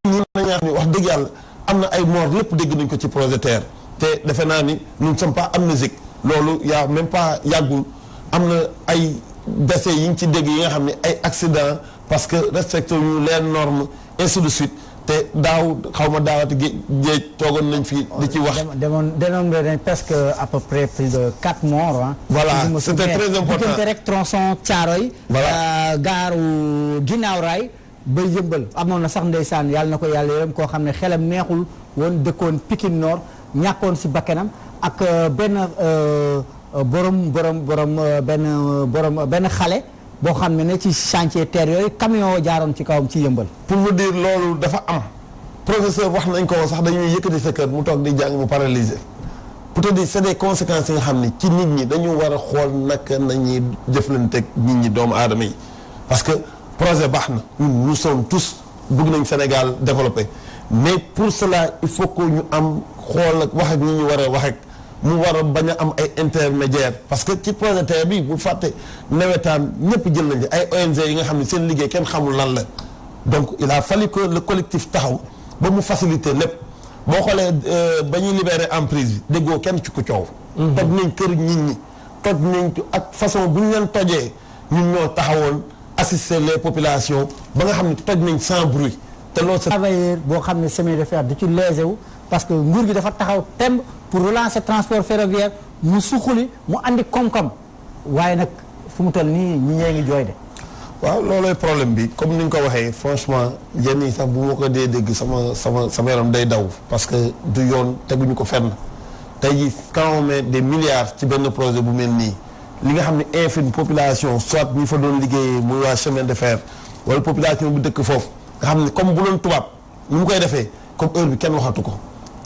ñi na ñaar ni wax dëgg yàlla am na ay mort lépp dégg nañ ko ci projet terre te defe naa ni nous ne sommes pas amnésiques loolu yaa même pas yàggul am na ay décès yi ngi ci dégg yi nga xam ne ay accident parce que respecté ñu les normes ainsi de suite te daaw xaw ma daawati géej toogoon nañ fi di ci wax. dénombré nañ presque à peu près plus de 4 morts ah. voilà c'était très important diggante rek tronçon Thiaroye. voilà gaaru ginnaaw raay ba yëmbal amoon na sax ndeysaan yàlla na ko yàlla yërëm koo xam ne xelam neexul woon dëkkoon Pikine Nord ñàkkoon si bakkanam ak benn benn xale. boo xam ne ci chantier terre yooyu camion jaaroon ci kawam ci yëmbal. pour vous dire loolu dafa am professeur wax nañ ko sax dañuy yëkkati sa kër mu toog di jàng mu paralysé pour te dire c'est des conséquences yi nga xam ni ci nit ñi dañu war a xool naka nañuy jëflanteeg nit ñi doomu aadama yi parce que projet baax na ñun nous sommes tous bëgg nañ Sénégal développé mais pour cela il faut que ñu am xool ak wax ak ñi ñu war a wax ak mu war a bañ a am ay intermédiaires parce que ci projet TER bi bu fàtte nawetaan ñëpp jël nañ ay ONG yi nga xam ne seen liggéey kenn xamul lan la donc il a fallu que le collectif taxaw ba mu faciliter lépp boo xoolee ba ñuy libérer emprise bi déggoo kenn ci ku coow. toj nañ kër nit ñi toj nañ ak façon bu ñu leen tojee ñun ñoo taxawoon assister les populations ba nga xam ne toj nañ sans bruit te loolu c'est travailleur boo xam ne chemin de fer du ci lésé wu parce que nguur gi dafa taxaw temb pour relancer transport ferroviaire mu suqali mu andi koom-koom waaye nag fu mu toll nii ñi ñee ngi jooy de. waaw loolooy problème bi comme ni nga ko waxee franchement yenn yi sax bu ma ko dee dégg sama yaram day daw parce que du yoon teguñu ko fenn tey jii quand on met des milliards ci benn projet bu mel nii li nga xam ne infime population soit ñi fa doon liggéeyee muy waa chemin de fer wala population bu dëkk foofu nga xam ne comme bu doon tubaab ni mu koy defee comme heure bi kenn waxatu ko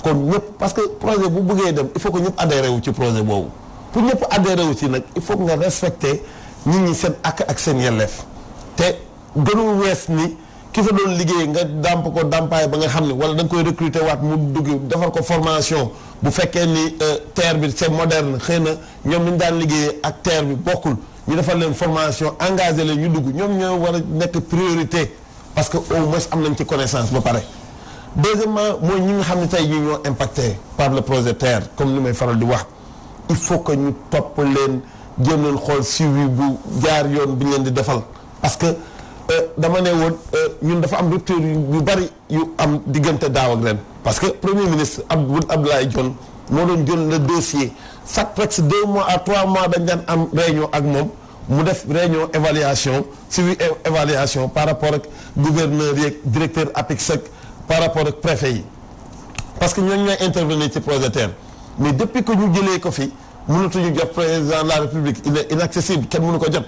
kon ñëpp parce que projet bu bëggee dem il faut que ñëpp adhéré wu ci projet boobu pour ñëpp adhéré wu ci nag il faut que nga respecter nit ñi seen ak seen yelleef te gënul wees ni ki fa doon liggéey nga dàmp ko dàmpaay ba nga xam ne wala da nga koy recruter waat mu dugg defal ko formation bu fekkee ni TER bi c'est moderne xëy na ñoom ni ñu daan liggéeyee ak TER bi bokkul ñu defal leen formation engagé leen ñu dugg ñoom ñoo war a nekk priorité parce que au moins am nañ ci connaissance ba pare. deuxièmement mooy ñi nga xam ne tey ñu ñoo impacté par le projet TER comme ni may faral di wax il faut que ñu topp leen jéem leen xool suivi bu jaar yoon bi ñu leen di defal parce que dama ne woon ñun dafa am rupture yu bari yu am diggante daaw ak ren parce que premier ministre Abdoulaye Dione moo doon jël le dossier chaque presque 2 mois à 3 mois dañ daan am réunion ak moom mu def réunion évaluation suivi évaluation par rapport ak gouverneur yeeg directeur APIX par rapport ak préfet yi parce que ñooñu ñooy intervenir ci projet TER mais depuis que ñu jëlee ko fi mënatuñu jot président de la république il est inaccessible kenn mënu ko jot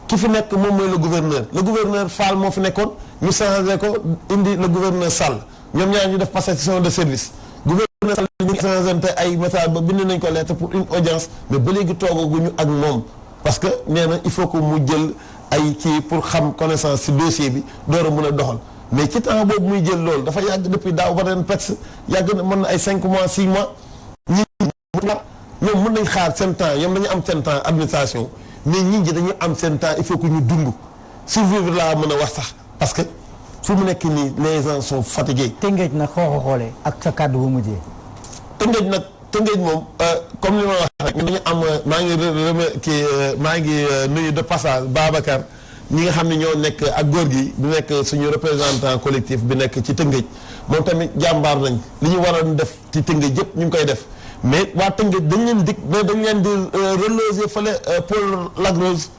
ki fi nekk moom mooy le gouverneur Fall moo fi nekkoon ñu changé ko indi le gouverneur Sall ñoom ñaar ñu def passation de service gouverneur Sall ñu ngi changé ay message ba bind nañ ko lettre pour une audience mais ba léegi toogaguñu ak moom parce que nee na il faut que mu jël ay kii pour xam connaissance ci dossier bi door a mën a doxal mais ci temps boobu muy jël loolu dafa yàgg depuis daaw ba ren presque yàgg na mën na ay 5 mois 6 mois ñoom mën nañ xaar seen temps ñoom dañu am seen temps administration mais nit ñi dañu am seen temps il faut que ñu dund survivre laa mën a wax sax parce que fu mu nekk nii les gens sont fatigués. Tëngéej nag xoo xoolee ak sa kàddu bu mujjee. Tëngéej moom comme li ma wax rek dañu am maa ngi nuyu de passage Babacar ñi nga xam ne ñoo nekk ak góor gi bi nekk suñu représentant collectif bi nekk ci Tëngéej moom tamit jàmbaar nañ li ñu waroon def ci Tëngéej yëpp ñu ngi koy def mais waa Tëngéej dañ leen dig mais dañ leen di reloger fële pôle Lac Rose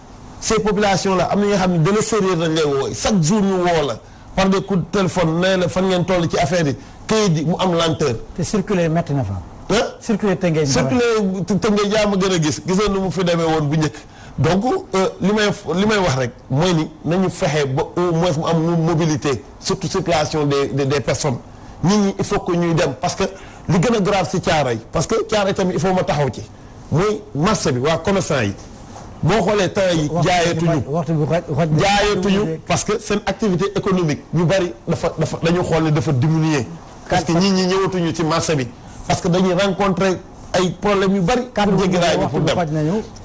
ces populations là am na nga xam ne de l'extérieur dañ lay woo chaque jour ñu woo la par des coups de téléphone nee na fan ngeen toll ci affaire yi kayit yi mu am lenteur. te circuler métti na fa. circuler Tëngéej yaa ma gën a gisoon nu mu fi demee woon bu njëkk donc li may wax rek mooy ni nañu fexe ba au moins mu am mobilité surtout circulation des personnes nit ñi il faut que ñuy dem parce que li gën a grave ci Thiaroye parce que Thiaroye tamit il faut ma taxaw ci mooy marché bi waa commerçant yi boo xoolee temps yi jaayatuñu parce que seen activité économique ñu bari dañu xool ne dafa diminuer parce que nit ñi ñëwatuñu ci marché bi parce que dañuy rencontrer ay problèmes yu bari pour jéggi raay bi pour dem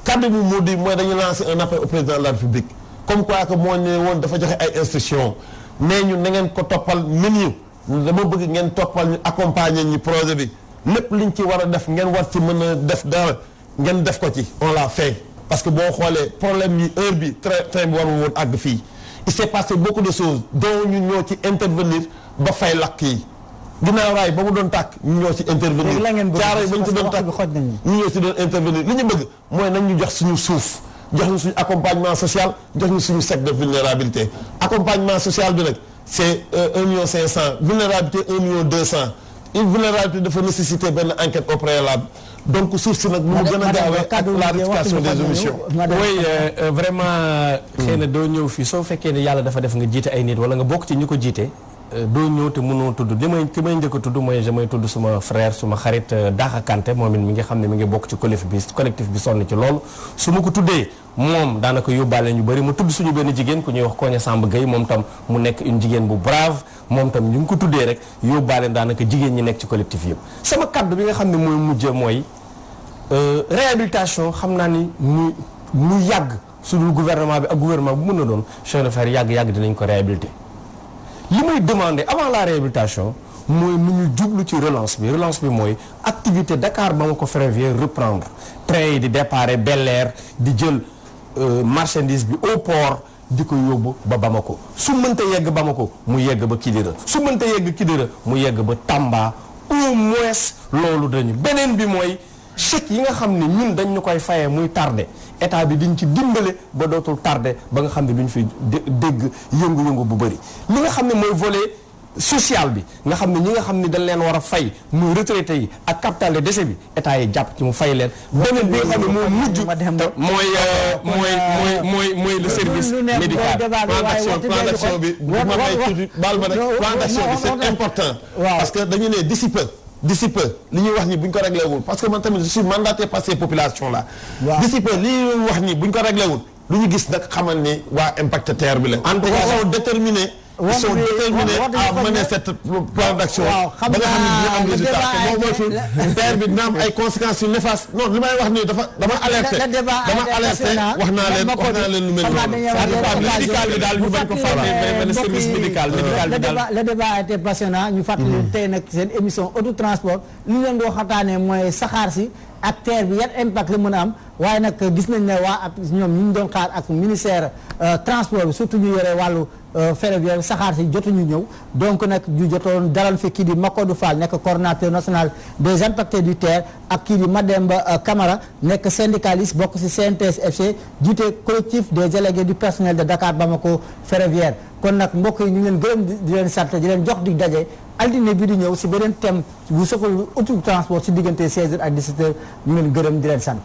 kaddu bi moo di mooy dañu lancer un appel au président de la République comme quoi que moo ne woon dafa joxe ay instructions nee ñu na ngeen ko toppal menu dama bëgg ngeen toppal ñu accompagner ñu projet bi lépp liñ ci war a def ngeen war ci mën a def dara ngeen def ko ci on l'a fait parce que boo xoolee problème yi heure bi train bi warul woon àgg fii il s'est passé beaucoup de choses dont ñu ñoo ci intervenir ba fay lakk yi ginnaaw raay ba mu doon tàkk ñu ñoo ci intervenir Thiaroye ba ñu ci doon tàkk ñu ñoo ci doon intervenir li ñu bëgg mooy nañ ñu jox suñu suuf jox ñu suñu accompagnement social jox ñu suñu chèque de vulnérabilité accompagnement social bi nag c'est 1,5 million vulnérabilité 1,2 million une vulnérabilité dafa nécessiter benn enquête au préalable donc suuf si nag mu gën a gaawee ak la rectification des émissions. oui vraiment xëy na doo ñëw fii soo fekkee ne yàlla dafa def nga jiite ay nit wala nga bokk ci ñu ko jiite doo ñëw te mënoo tudd ki may njëkk a tudd mooy damay tudd suma frère suma xarit Daxa Kanté moom it mi ngi xam ne mi ngi bokk ci collectif bi sonn ci loolu su ma ko tuddee moom daanaka yóbbaale ñu bëri ma tudd suñu benn jigéen ku ñuy wax Koña Samb Gueye moom tam mu nekk une jigéen bu brave moom tam ñu ngi ko tuddee rek yóbbaale daanaka jigéen ñi nekk ci collectif yëpp sama kaddu bi nga xam ne mooy mujj mooy réhabilitation xam naa ni mu yàgg su dul gouvernement bi ak gouvernement bu mën na doon chemin de fer yàgg dinañ ko réhabiliter li may demander avant la réhabilitation mooy nu ñu jublu ci relance bi mooy activité Dakar Bamako ferroviaire reprendre train yi di déparé Bel Air di jël marchandise bi au port di ko yóbbu ba Bamako su mënta yegg Bamako mu yegg ba Kidira su mënta yegg Kidira mu yegg ba Tamba au moins loolu dañu beneen bi mooy chèque yi nga xam ne ñun dañ ñu koy fayee muy tardé état bi diñ ci dimbale ba dootul tardé ba nga xam ne duñ fi dégg yëngu-yëngu bu bëri li nga xam ne mooy volet social bi nga xam ne ñi nga xam ne dañ leen war a fay muy retraité yi ak capital de décès bi état yi jàpp ci mu fay leen beneen bi nga xam ne moo mujj mooy le service médical plan d'action bi ma may tuuti baal ma rek plan d'action bi c'est important parce que dañu ne d'ici peu li ñuy wax ni bu ñu ko réglé wul parce que man tamit je suis mandaté par ces populations là d'ici peu li ñuy wax ni bu ñu ko réglé wul lu ñu gis nag xamal ni waa impact terre bi la en tout cas ils sont déterminés à mener cette plan d'action ba nga xam ne dina am résultat te boo moytul terre bi dina am ay conséquences yu néfastes non li may wax nii dama alerté wax naa leen lu mel noonu médical bi daal ñu bañ ko fàtte le service médical bi daal le débat a été passionnant ñu fàttali tey nag seen émission autotransport li ñu leen di waxtaanee mooy saxaar si ak terre bi yan impact la mën a am waaye nag gis nañ ne waa ak ñoom ñu doon xaar ak ministère transport bi surtout ñu yore wàllu ferroviaire saxaar si jotuñu ñëw donc nag ñu jotoon dalal fi kii di Makodou Fall nekk coordonnateur national des impactés du terre ak kii di Mademba Camara nekk syndicaliste bokk ci CNTS FC jiite collectif des délégués du personnel de Dakar Bamako ferroviaire kon nag mbokk yi ñu ngi leen gërëm di leen sant di leen jox dig daje altine bi di ñëw ci beneen thème bu soxal autotransport ci diggante 16h ak 17h ñu ngi leen gërëm di leen sant.